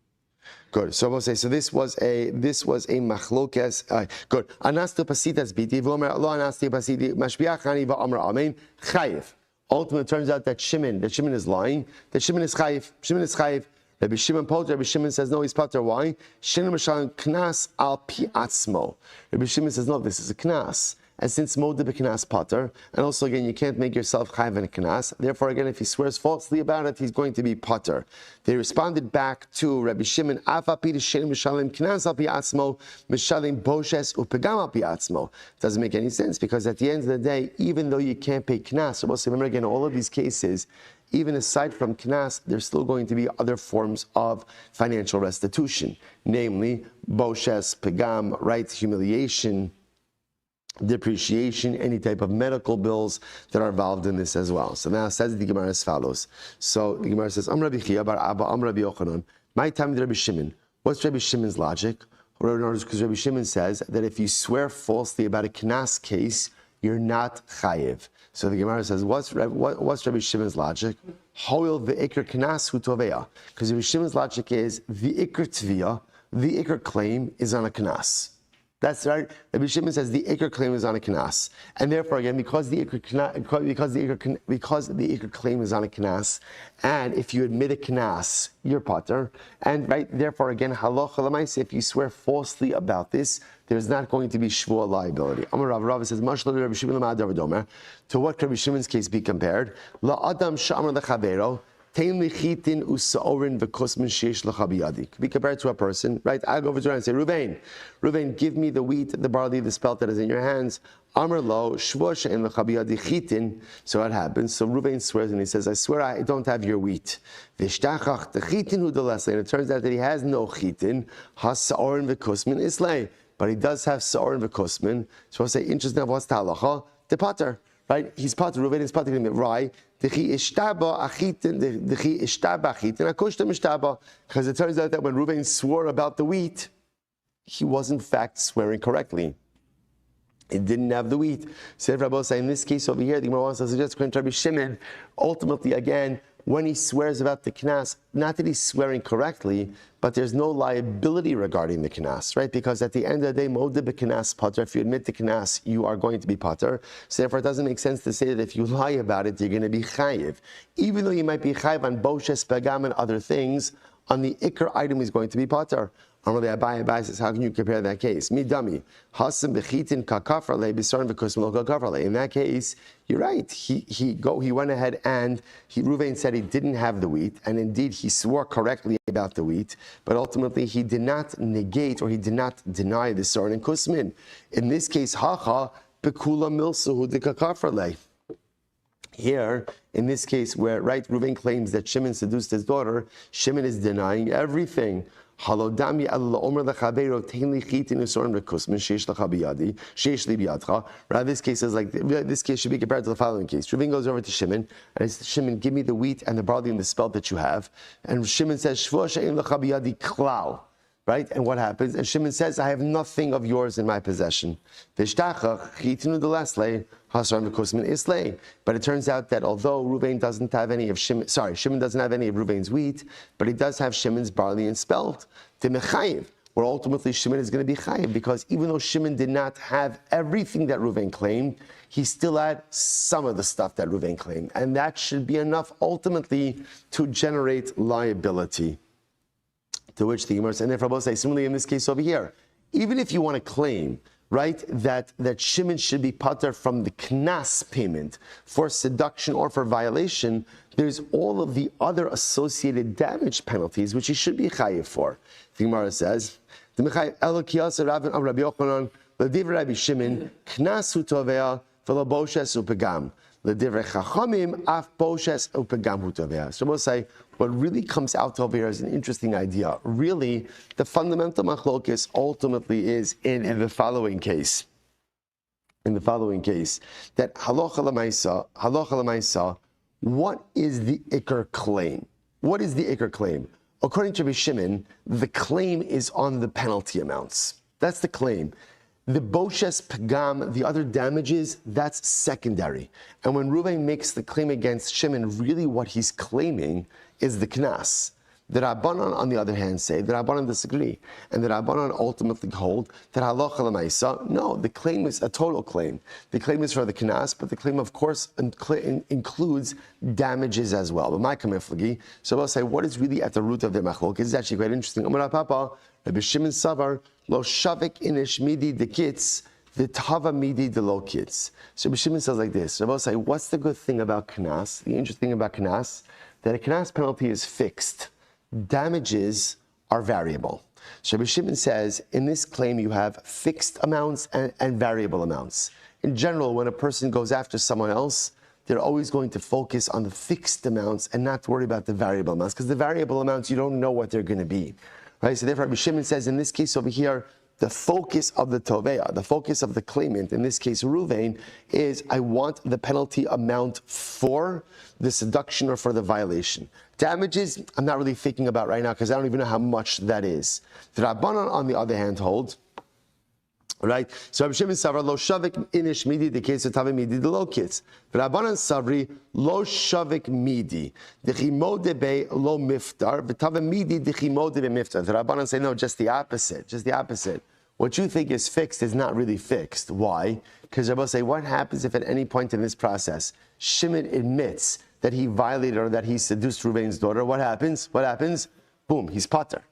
Good. So we'll say, so this was a machlokes. Good. Anastu pasitas biti v'omer lo anastu pasiti mashbiachani v'omer amen chayiv. Ultimately, it turns out that Shimon is lying. That Shimon is chayiv. Rabbi Shimon Potter, Rabbi Shimon says, no, he's Potter. Why? Shimon Mishalim Knas al pi atzmo. Rabbi Shimon says, no, this is a Knas. And since Modeh b'Knas Potter, and also again, you can't make yourself Chayv in a Knas. Therefore, again, if he swears falsely about it, he's going to be Potter. They responded back to Rabbi Shimon, Afa pi Shimon Mishalim Knas al pi atzmo, Mishalim Boshes upegam al pi atzmo. Doesn't make any sense because at the end of the day, even though you can't pay Knas, remember again, all of these cases, even aside from knas, there's still going to be other forms of financial restitution, namely boshes, pegam, right, humiliation, depreciation, any type of medical bills that are involved in this as well. So now says the Gemara as follows. So the Gemara says, Rabbi Chia bar Abba, Rabbi Yochanan. My time with Rabbi Shimon. What's Rabbi Shimon's logic? Because Rabbi Shimon says that if you swear falsely about a knas case, you're not chayiv. So the Gemara says, what's Rabbi Shimon's logic? Hoil v'ikr knas hu tovea. Because Rabbi Shimon's logic is the ikr tvia, the ikr claim is on a knas. That's right. Rabbi Shimon says the ikr claim is on a knas, and therefore again, because the ikr claim is on a knas, and if you admit a knas, you're pater, and right, therefore again, halacha l'maisa, if you swear falsely about this, there's not going to be shvua liability. Amar Rav says, to what can Rabbi Shimon's case be compared? La adam sha'amar lechavero. Could be compared to a person, right? I'll go over to her and say, Reuven, give me the wheat, the barley, the spelt that is in your hands. Amar lo, shvua she'en lecha biyadi chitin. So what happens? So Reuven swears and he says, I swear I don't have your wheat. Vishtachach the chitin hu delesle. And it turns out that he has no chitin. Has sa'orin v'kusmin islay. But he does have sa'orin v'kusmin. So I'll say, interesting, what's the halacha? The pater. Right? He's pater. Reuven is pater. Right? Because it turns out that when Reuven swore about the wheat, he was in fact swearing correctly. It didn't have the wheat. So Rabbi in this case over here, the Gemara wants to suggest according to Rabbi Shimon, ultimately again, when he swears about the knas, not that he's swearing correctly, but there's no liability regarding the knas, right? Because at the end of the day, modeh b'knas pater. If you admit the knas, you are going to be pater. So therefore, it doesn't make sense to say that if you lie about it, you're going to be chayiv. Even though you might be chayiv on boshes, pagam, and other things, on the ikar item, he's going to be pater. Abai says, how can you compare that case? Midami, hasim bechitin kakafrale bisarim v'kusmelo kakafrale. In that case, you're right. He went ahead and Reuven said he didn't have the wheat, and indeed he swore correctly about the wheat, but ultimately he did not negate or he did not deny the sarin and kusmin. In this case, hacha bekula milsuhu de kakafrale. Here, in this case, where Reuven claims that Shimon seduced his daughter, Shimon is denying everything. Rather, this case is like this case should be compared to the following case. Reuven goes over to Shimon and he says, Shimon, give me the wheat and the barley and the spelt that you have. And Shimon says, Shevuos she'ein lecha biyadi klal. Right? And what happens? And Shimon says, I have nothing of yours in my possession. But it turns out that although Reuven doesn't have any of Shimon doesn't have any of Reuven's wheat, but he does have Shimon's barley and spelt. Where ultimately Shimon is going to be chayiv, because even though Shimon did not have everything that Reuven claimed, he still had some of the stuff that Reuven claimed. And that should be enough ultimately to generate liability. To which the Gemara says, and if Rabbi say similarly in this case over here, even if you want to claim, right, that Shimon should be pater from the knas payment for seduction or for violation, there's all of the other associated damage penalties which he should be chayiv for. The Gemara says, the Mechayiv Elokiyas Rabin of Rabbi Yochanan, L'divrei Rabbi Shimon, knas hu tovea v'lo boshes upegam. L'divrei Chachamim af boshes upegam hu tovea. So we'll say, what really comes out over here is an interesting idea. Really, the fundamental machlokes ultimately is in the following case. In the following case, that halacha l'maisa, what is the ikar claim? What is the ikar claim? According to Rabbi Shimon, the claim is on the penalty amounts. That's the claim. The boshes pagam, the other damages, that's secondary. And when Reuven makes the claim against Shimon, really what he's claiming is the knas. The Rabbanan, on the other hand, say the Rabbanan disagree, and the Rabbanan ultimately hold that halacha l'maisa, no, the claim is a total claim. The claim is for the knas, but the claim, of course, includes damages as well. But my kamiflagi, so I'll say what is really at the root of the machlok is actually quite interesting. Amar Papa, Rabbi Shimon Savar, lo shavik inish midi de kitz, the tava midi de lo kitz. So Rabbi Shimon says like this. Rabbi say, what's the good thing about knas? The interesting thing about knas, that a knas penalty is fixed. Damages are variable. So Rabbi Shimon says, in this claim you have fixed amounts and variable amounts. In general, when a person goes after someone else, they're always going to focus on the fixed amounts and not worry about the variable amounts, because the variable amounts, you don't know what they're going to be. Right? So therefore, Rabbi Shimon says, in this case over here, the focus of the tovea, the focus of the claimant, in this case Reuven, is I want the penalty amount for the seduction or for the violation. Damages, I'm not really thinking about right now because I don't even know how much that is. The Rabbanan, on the other hand, hold, right? So Rabbi Shimon Savra, lo shavik inish midi, the case of tavim midi, the low kids. The Rabbanan Savri, lo shavik midi, the chimode be lo miftar, the tavim midi, the chimode be miftar. The Rabbanan say, no, just the opposite, just the opposite. What you think is fixed is not really fixed. Why? Because Rabbi say, what happens if at any point in this process, Shimon admits that he violated or that he seduced Reuven's daughter? What happens? What happens? Boom, he's pater.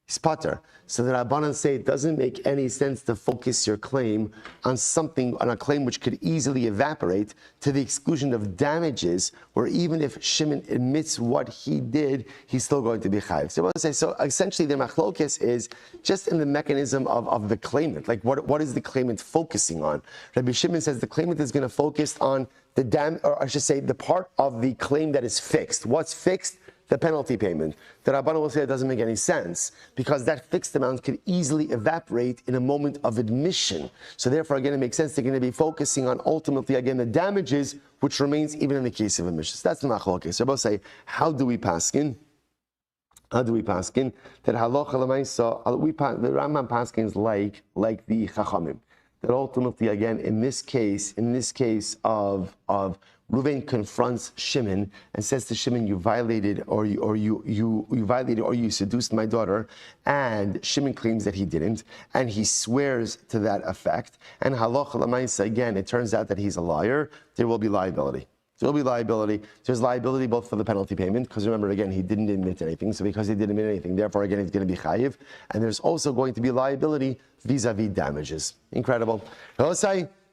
He's pater. So the Rabbanan say it doesn't make any sense to focus your claim on something, on a claim which could easily evaporate to the exclusion of damages, where even if Shimon admits what he did, he's still going to be chayiv. So I want to say, so essentially the machlokes is just in the mechanism of the claimant. Like what is the claimant focusing on? Rabbi Shimon says the claimant is going to focus on or I should say the part of the claim that is fixed. What's fixed? The penalty payment. The Rabbanan will say it doesn't make any sense because that fixed amount could easily evaporate in a moment of admission. So therefore, again, it makes sense they're going to be focusing on ultimately, again, the damages, which remains even in the case of admission. So that's the machlokes. So Rabbi say, how do we paskin? How do we paskin? That halacha l'maisa, the Rambam paskins like the Chachamim. that ultimately, again, in this case of Reuven confronts Shimon and says to Shimon, you violated or you seduced my daughter, and Shimon claims that he didn't, and he swears to that effect. And halacha l'maisa, again, it turns out that he's a liar. There will be liability. There will be liability. There's liability both for the penalty payment, because remember, again, he didn't admit anything. So because he didn't admit anything, therefore, again, he's going to be chayiv. And there's also going to be liability vis-a-vis damages. Incredible.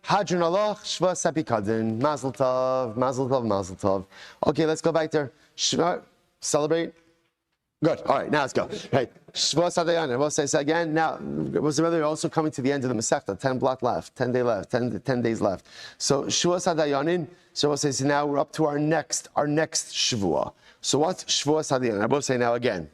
Hadron Allah, Shevuos Hapikadin, Mazel Tov, Mazel Tov, Mazel Tov. Okay, let's go back there. Celebrate. Good. All right, now let's go. Right. Shevuos Hadayan. I will say so again. Now, was we're also coming to the end of the Masechta. 10 block left. 10 day left. 10 days left. So Shevuos Hadayanin. So we'll say so now we're up to our next Shavua. So what's Shevuos Hadayanin? I will say now again.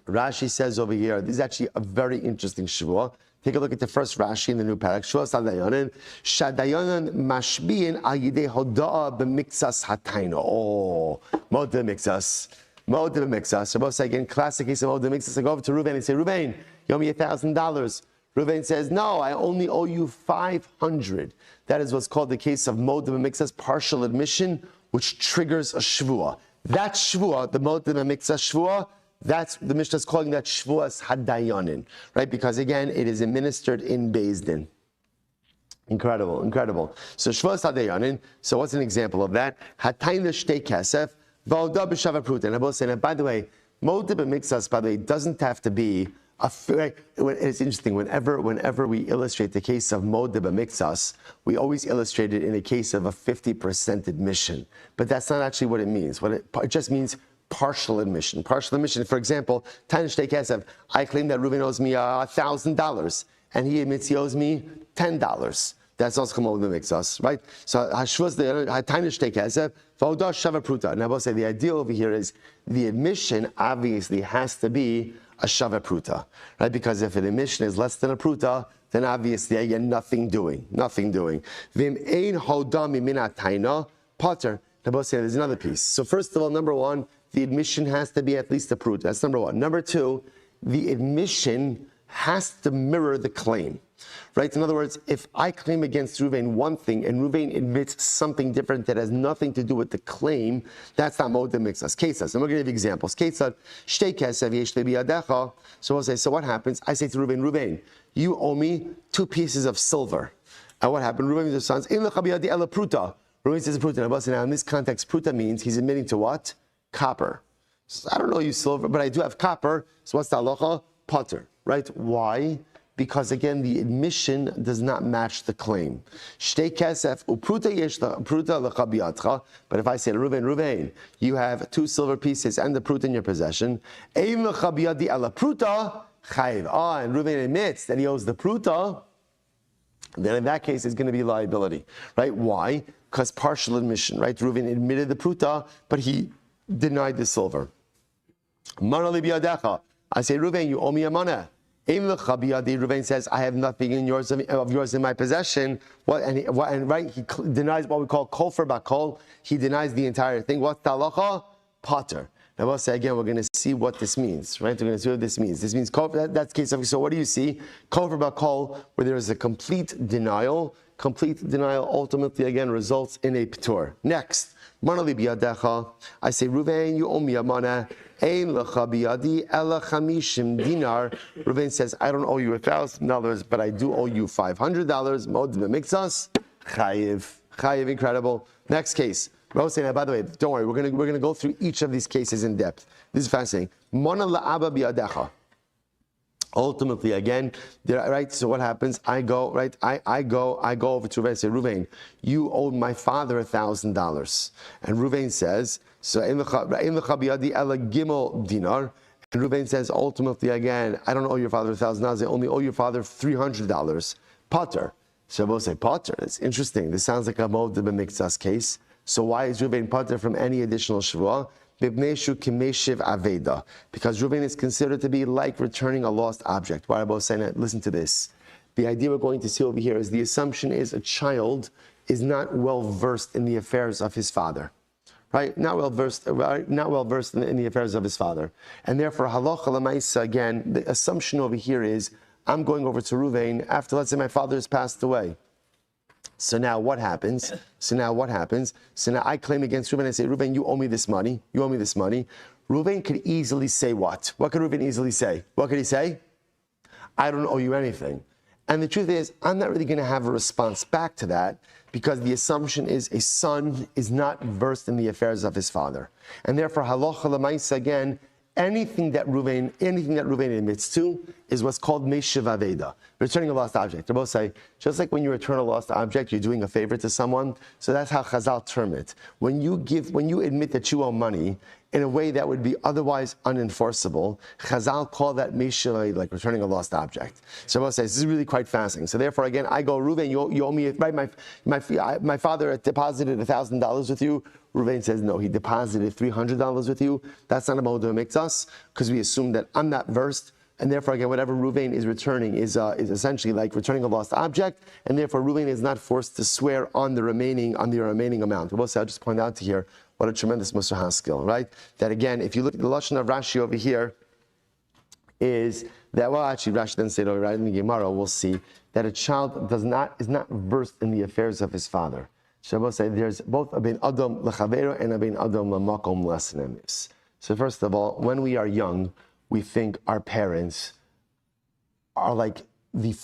Rashi says over here. This is actually a very interesting Shavua. Take a look at the first Rashi in the new parak. Shevuos Hadayanin. Shadayanan mashbiin al yidei hoda'a b'mikzas hatayno. Oh, mod b'mikzas. Moed b'mikzas. So both say again, classic case of moed b'mikzas. I go over to Reuven and say, Reuven, you owe me $1,000. Reuven says, no, I only owe you 500. That is what's called the case of moed b'mikzas, partial admission, which triggers a shvua. That shvua, the moed b'mikzas shvua, that's the Mishnah is calling that Shevuos Hadayanin, right? Because again, it is administered in Beis Din. Incredible, incredible. So Shevuos Hadayanin. So what's an example of that? Hatayin l'shtei kesef. And I will say, by the way, moed b'mikzas, by the way, doesn't have to be it's interesting. Whenever we illustrate the case of moed b'mikzas, we always illustrate it in a case of a 50% admission. But that's not actually what it means. It just means partial admission. Partial admission. For example, Tayin l'shtei kesef. I claim that Reuven owes me $1,000, and he admits he owes me $10. That's also called the mixas, right? So Hashvus the Tainish take kesef, Voda Shava Pruta. And I will say the idea over here is the admission obviously has to be a Shava Pruta, right? Because if an admission is less than a Pruta, then obviously again nothing doing. Vim ein hodami mina taina potter. I will say there's another piece. So first of all, number one, the admission has to be at least a Pruta. That's number one. Number two, the admission has to mirror the claim. Right? In other words, if I claim against Reuven one thing and Reuven admits something different that has nothing to do with the claim, that's not moed b'mikzas. Kesas. And we're going to give examples. Kesas, shtei kesef yesh biyadecha. So we'll say, so what happens? I say to Reuven, you owe me 2 pieces of silver. And what happened? Reuven responds, in lecha biyadi ela pruta. Reuven says pruta. And now in this context, pruta means he's admitting to what? Copper. So I don't owe you silver, but I do have copper. So what's the halacha? Potter. Right? Why? Because again, the admission does not match the claim. Shtei kesef upruta yeshla pruta lecha. But if I say to Reuven, you have 2 silver pieces and the pruta in your possession, ein lecha biyadi ala pruta chayiv. And Reuven admits that he owes the pruta, then in that case it's going to be liability, right? Why? Because partial admission, right? Reuven admitted the pruta, but he denied the silver. Mana li biyadecha. I say, Reuven, you owe me a mana. Reuven says, I have nothing of yours in my possession. Right? He denies what we call kol for bakol. He denies the entire thing. What's talacha? Potter. Now we'll say again, we're going to see what this means. Right? We're going to see what this means. This means that's the case of. So what do you see? Kol for bakol, where there is a complete denial. Complete denial ultimately again results in a p'tur. Next, mana li biyadecha. I say, Reuven, you owe me a mana. Ein lecha biyadi ela chamishim dinar. Reuven says, I don't owe you $1,000, but I do owe you $500. Moed b'mikzas chayiv. Incredible. Next case. Now, by the way, don't worry. We're going to go through each of these cases in depth. This is fascinating. Mana la'aba biyadecha. Ultimately, again, right? So what happens? I go right. I go over to Reuven and say, Reuven, you owed my father $1,000, and Reuven says, so in the biyadi ela gimel dinar. And Reuven says, ultimately, again, I don't owe your father $1,000. I only owe your father $300. Potter. So we'll say Potter. It's interesting. This sounds like a moed b'mikzas case. So why is Reuven Potter from any additional shvua? Because Reuven is considered to be like returning a lost object. Why am I saying that? Listen to this. The idea we're going to see over here is the assumption is a child is not well versed in the affairs of his father, right? Not well versed in the affairs of his father, and therefore halacha l'maisa again. The assumption over here is I'm going over to Reuven after, let's say, my father has passed away. So now what happens? So now I claim against Reuven. I say, Reuven, you owe me this money. Reuven could easily say what? What could Reuven easily say? What could he say? I don't owe you anything. And the truth is, I'm not really going to have a response back to that, because the assumption is a son is not versed in the affairs of his father. And therefore, halacha l'maisa, again, anything that Reuven admits to is what's called meshiv aveda, returning a lost object. They both say, just like when you return a lost object, you're doing a favor to someone. So that's how Chazal term it. When you admit that you owe money in a way that would be otherwise unenforceable, Chazal call that meshiv, like returning a lost object. So both say, this is really quite fascinating. So therefore, again, I go, Reuven, you owe me, right? My father deposited $1,000 with you. Reuven says, no, he deposited $300 with you. That's not a moda miktas, because we assume that I'm not versed. And therefore, again, whatever Reuven is returning is essentially like returning a lost object, and therefore Reuven is not forced to swear on the remaining amount. I'll just point out here what a tremendous Musar Haskell, right? That again, if you look at the lashon of Rashi over here, is that, well, actually Rashi didn't say it over, right? In the Gemara, we'll see that a child is not versed in the affairs of his father. Shabbos say there's both a ben adam lechavero and a ben adam lemakom lesnemis. So first of all, when we are young, we think our parents are like the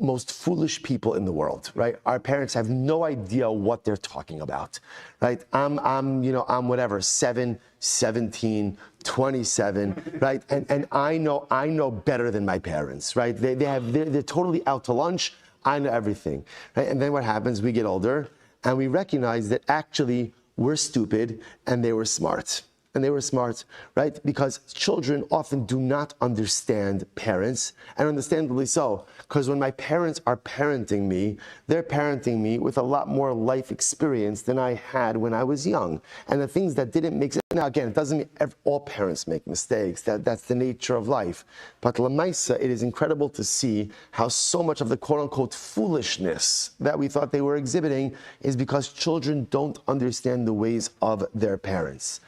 most foolish people in the world, right? Our parents have no idea what they're talking about, right? I'm whatever, 7, 17, 27, right? And I know better than my parents, right? They're totally out to lunch. I know everything, right? And then what happens? We get older and we recognize that actually we're stupid and they were smart. Right? Because children often do not understand parents, and understandably so. Because when my parents are parenting me, they're parenting me with a lot more life experience than I had when I was young. And the things that didn't make sense, now again, it doesn't mean all parents make mistakes. That's the nature of life. But Lamaisa, it is incredible to see how so much of the quote-unquote foolishness that we thought they were exhibiting is because children don't understand the ways of their parents.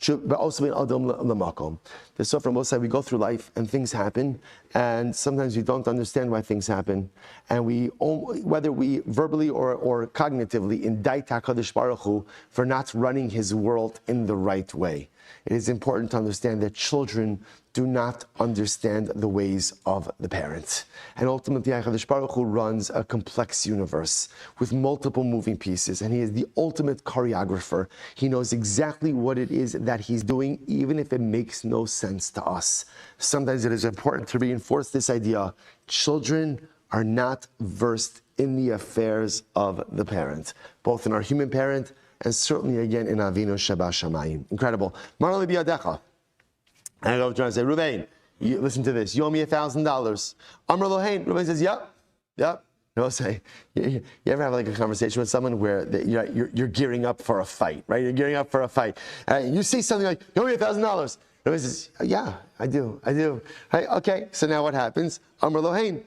But also in Adam Lamakom. So from both sides, we go through life and things happen, and sometimes we don't understand why things happen, and whether we verbally or cognitively indict HaKadosh Baruch Hu for not running His world in the right way. It is important to understand that children do not understand the ways of the parents. And ultimately, HaKadosh Baruch Hu runs a complex universe with multiple moving pieces, and He is the ultimate choreographer. He knows exactly what it is that He's doing, even if it makes no sense to us. Sometimes it is important to reinforce this idea. Children are not versed in the affairs of the parent, both in our human parent and certainly again in Avinu Sheba Shamayim. Incredible. Marli biyadecha. And I go trying to say, Reuven, listen to this. You owe me $1,000. Amar Lohain. Reuven says, yep. Say, you ever have like a conversation with someone where you're gearing up for a fight, right? You're gearing up for a fight. And you see something like, you owe me $1,000. Reuven says, yeah, I do. Right? Okay, so now what happens? Amar Lohain.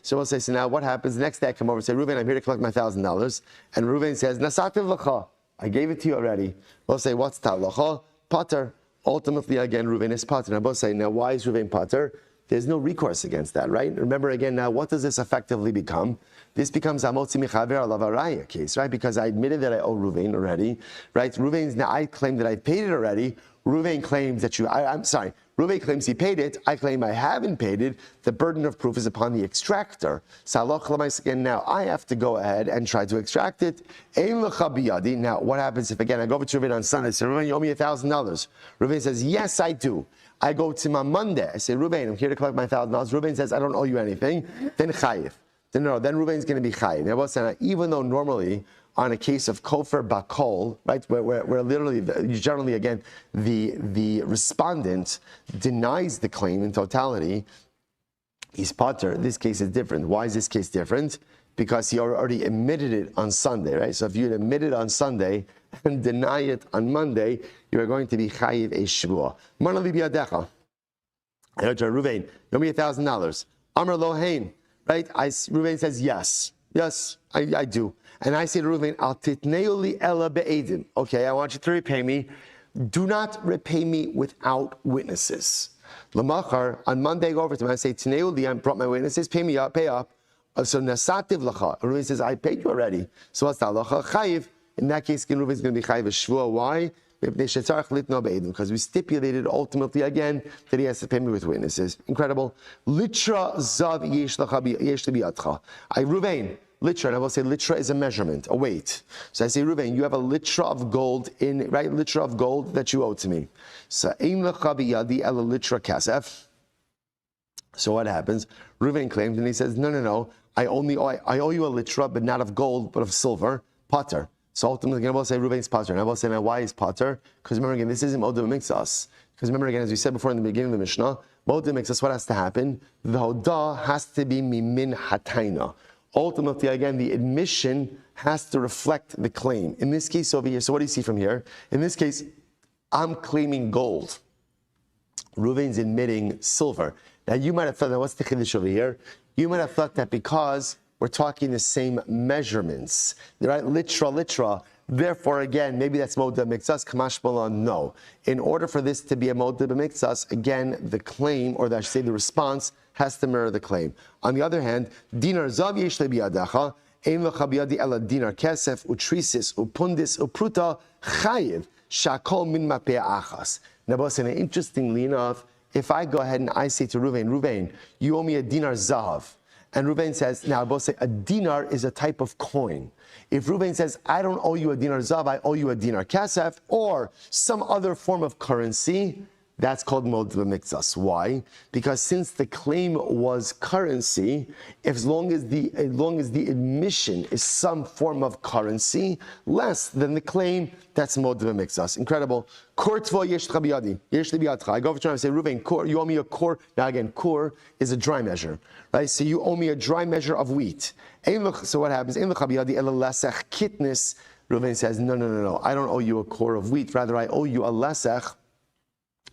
So we'll say, so now what happens? The next day I come over and say, Reuven, I'm here to collect my $1,000. And Reuven says, Nasativ l'cha. I gave it to you already. We'll say, what's ta'lacha? Pater. Ultimately, again, Reuven is pater. Now both say, now why is Reuven pater? There's no recourse against that, right? Remember again, now what does this effectively become? This becomes a motzi michaver alav araya case, right? Because I admitted that I owe Reuven already, right? Reuven's now I claim that I paid it already. Reuven claims that Reuven claims he paid it. I claim I haven't paid it. The burden of proof is upon the extractor. Again, now I have to go ahead and try to extract it. Now, what happens if, again, I go over to Reuven on Sunday, I say, Reuven, you owe me $1,000. Reuven says, yes, I do. I go to him on Monday. I say, Reuven, I'm here to collect my $1,000. Reuven says, I don't owe you anything. Then chayiv. Then Reuven's going to be chayiv. Now, even though normally, on a case of kofer bakol, right, where literally, generally, again, the respondent denies the claim in totality, he's pater. This case is different. Why is this case different? Because he already admitted it on Sunday, right? So if you admit it on Sunday and deny it on Monday, you are going to be chayiv a shvuah. Marli biyadecha. I heard Reuven, you owe me $1,000. Amar Lohain, right? Reuven says, yes, I do. And I say to Reuven, Al titneuli ela be'edim. Okay, I want you to repay me. Do not repay me without witnesses. Lamachar, on Monday, I go over to him, I say, Tneuli, I brought my witnesses, pay me up, pay up. So Nasativ Lacha. Reuven says, I paid you already. So what's the halacha? Chayiv. In that case, Reuven is going to be chayiv a shvuah. Why? Because we stipulated ultimately again that he has to pay me with witnesses. Incredible. Litra zav yesh libiyatcha. Reuven, litra, and I will say litra is a measurement, a weight. So I say, Reuven, you have a litra of gold litra of gold that you owe to me. So ein lecha biyadi ela litra kasef. So what happens? Reuven claims, and he says, no. I owe you a litra, but not of gold, but of silver. Potter. So ultimately, I will say Reuven's potter. And I will say, now why is potter? Because remember again, this isn't modeh b'miktsas. Because remember again, as we said before in the beginning of the Mishnah, modeh b'miktsas, what has to happen? The hodah has to be mimin hataina. Ultimately, again, the admission has to reflect the claim. In this case over here, so what do you see from here? In this case, I'm claiming gold. Reuven's admitting silver. Now you might have thought, now what's the chiddush over here? You might have thought that because we're talking the same measurements, right? Litra. Therefore, again, maybe that's modeh b'miktsas. Kamash b'la, no. In order for this to be a modeh b'miktsas, again, the claim, or I should say the response, has to mirror the claim. On the other hand, dinar zav yesh lebiyadecha, ein lecha biyadi ela dinar kesef, utrisis, upundis, upruta, chayiv, shakol min mapeh achas. Now, boss, interestingly enough, if I go ahead and I say to Reuven, you owe me a dinar zav. And Reuven says, now both say a dinar is a type of coin. If Reuven says, I don't owe you a dinar zav, I owe you a dinar kasef, or some other form of currency, that's called modeh b'miktsas. Why? Because since the claim was currency, as long as the admission is some form of currency less than the claim, that's modeh b'miktsas. Incredible. Kor tvo yesh biyadi, yesh libiyadcha. I go over to him and say, Reuven, kor, you owe me a kor. Now again, kor is a dry measure, right? So you owe me a dry measure of wheat. So what happens? Ein lecha biyadi ela lesech kitnis. Reuven says, no. I don't owe you a kor of wheat. Rather, I owe you a lesech,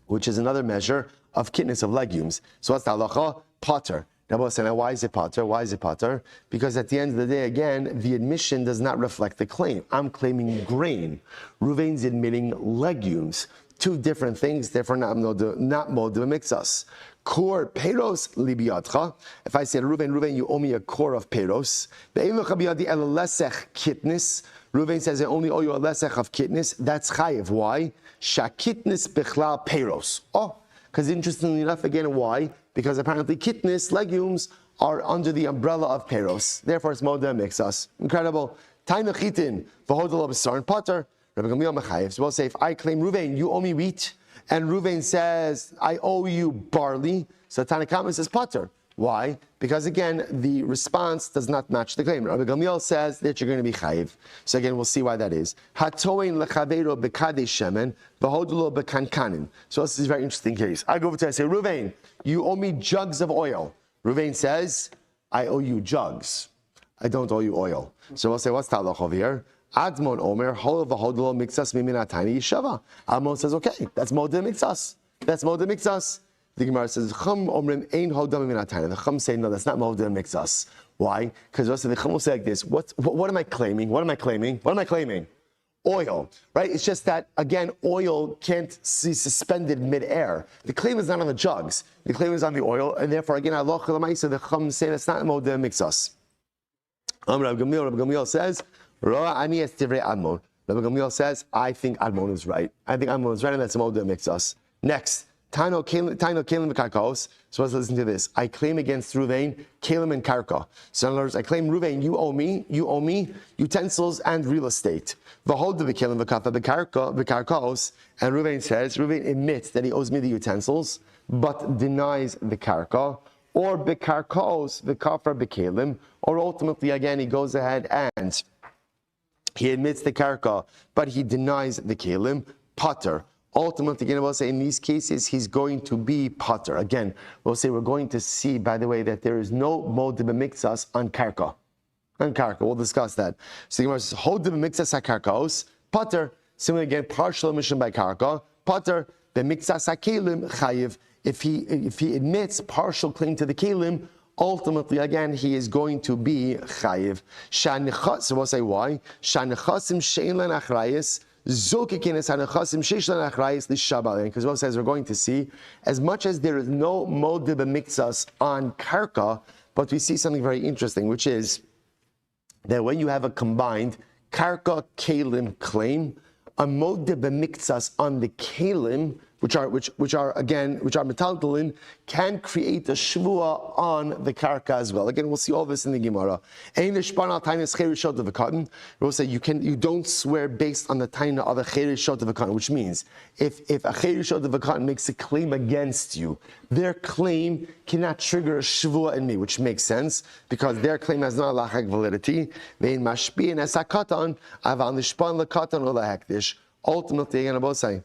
which is another measure of kitness of legumes. So what's the halacha? Potter. Now why is it potter? Because at the end of the day, again, the admission does not reflect the claim. I'm claiming grain. Reuven's admitting legumes. Two different things, therefore not modeh b'miktsas. Kor peros libiyadcha. If I said, Reuven, you owe me a kor of peros. Ve'ein lecha biyadi ela lesech kitnis. Reuven says, I only owe you a lesech of kitnis. That's chayiv. Why? Shakitnis bichlal peros. Oh, because interestingly enough, again, why? Because apparently kitnis, legumes, are under the umbrella of peros. Therefore, it's modeh b'miktsas. Incredible. Taina chitin, v'hodol b'sar and potter. Rabbi Gamliel mechayev. So we'll say, if I claim Reuven, you owe me wheat, and Reuven says, I owe you barley, so Tanna Kama says potter. Why? Because again, the response does not match the claim. Rabbi Gamliel says that you're going to be chayiv. So again, we'll see why that is. Hatoin lechaveiro b'kadesh shemen, v'hodlo b'kankanin. So this is a very interesting case. I go over to him and say, Reuven, you owe me jugs of oil. Reuven says, I owe you jugs. I don't owe you oil. So we'll say, what's the halach over here? Admon Omer, hol v'hodlo mixas miminatani yishava. Admon says, okay, that's modeh b'miktsas. The Gemara says, Chum omrim ein hodam miminatani. The Chum say, no, that's not modeh b'miktsas. Why? Because the Chum will say like this, what am I claiming? Oil, right? It's just that, again, oil can't be suspended midair. The claim is not on the jugs. The claim is on the oil, and therefore, again, halacha l'maisa, the Chum say that's not modeh b'miktsas. Rabbi Gamliel says, Rabbi Gamliel says, I think Admon is right. And that's modeh b'miktsas. Next, Taino Kalim v'karkaos. So let's listen to this. I claim against Reuven, Kalim and Karka. So in other words, I claim Reuven, you owe me utensils and real estate. V'hold v'kalim v'karkaos. And Reuven admits that he owes me the utensils, but denies the karka. Or b'karkaos v'kafar b'kalim. Or ultimately, again, he goes ahead and he admits the karka, but he denies the kalim, potter. Ultimately, again, we'll say in these cases, he's going to be potter. Again, we'll say we're going to see, by the way, that there is no modeh b'miktsas on karka. We'll discuss that. So the Gemara says, hold the b'miktsas ha-karkaos, potter. Similarly, again, partial admission by karka, potter. B'miktsas ha-kalim, chayiv. If he admits partial claim to the kalim, ultimately, again, he is going to be chayiv. So we'll say why. Shanichasim she'en len achrayis Because what says we're going to see, as much as there is no modeh b'miktsas on karka, but we see something very interesting, which is that when you have a combined karka kelim claim, a modeh b'miktsas on the kelim, which are metaltalin, can create a shvua on the karka as well. Again, we'll see all this in the Gemara. We'll say you don't swear based on the taina of a cherishot of a cotton, which means if a cherishot of a cotton makes a claim against you, their claim cannot trigger a shvua in me, which makes sense because their claim has not lachak validity. Ultimately, again, I both say.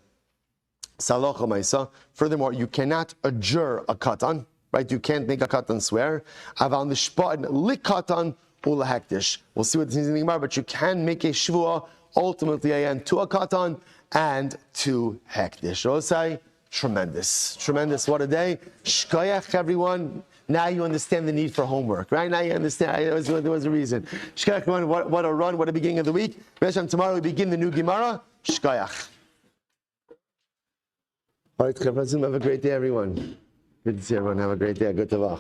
Furthermore, you cannot adjure a katan, right? You can't make a katan swear. We'll see what this means in the Gemara, but you can make a shvua ultimately again to a katan and to hektish. Osai, tremendous. What a day. Shkoyach, everyone. Now you understand the need for homework, right? Now you understand. There was a reason. Shkoyach, everyone. What a run. What a beginning of the week. Tomorrow we begin the new Gemara. Shkoyach. All right, have a great day, everyone. Good to see everyone. Have a great day. Good tavach.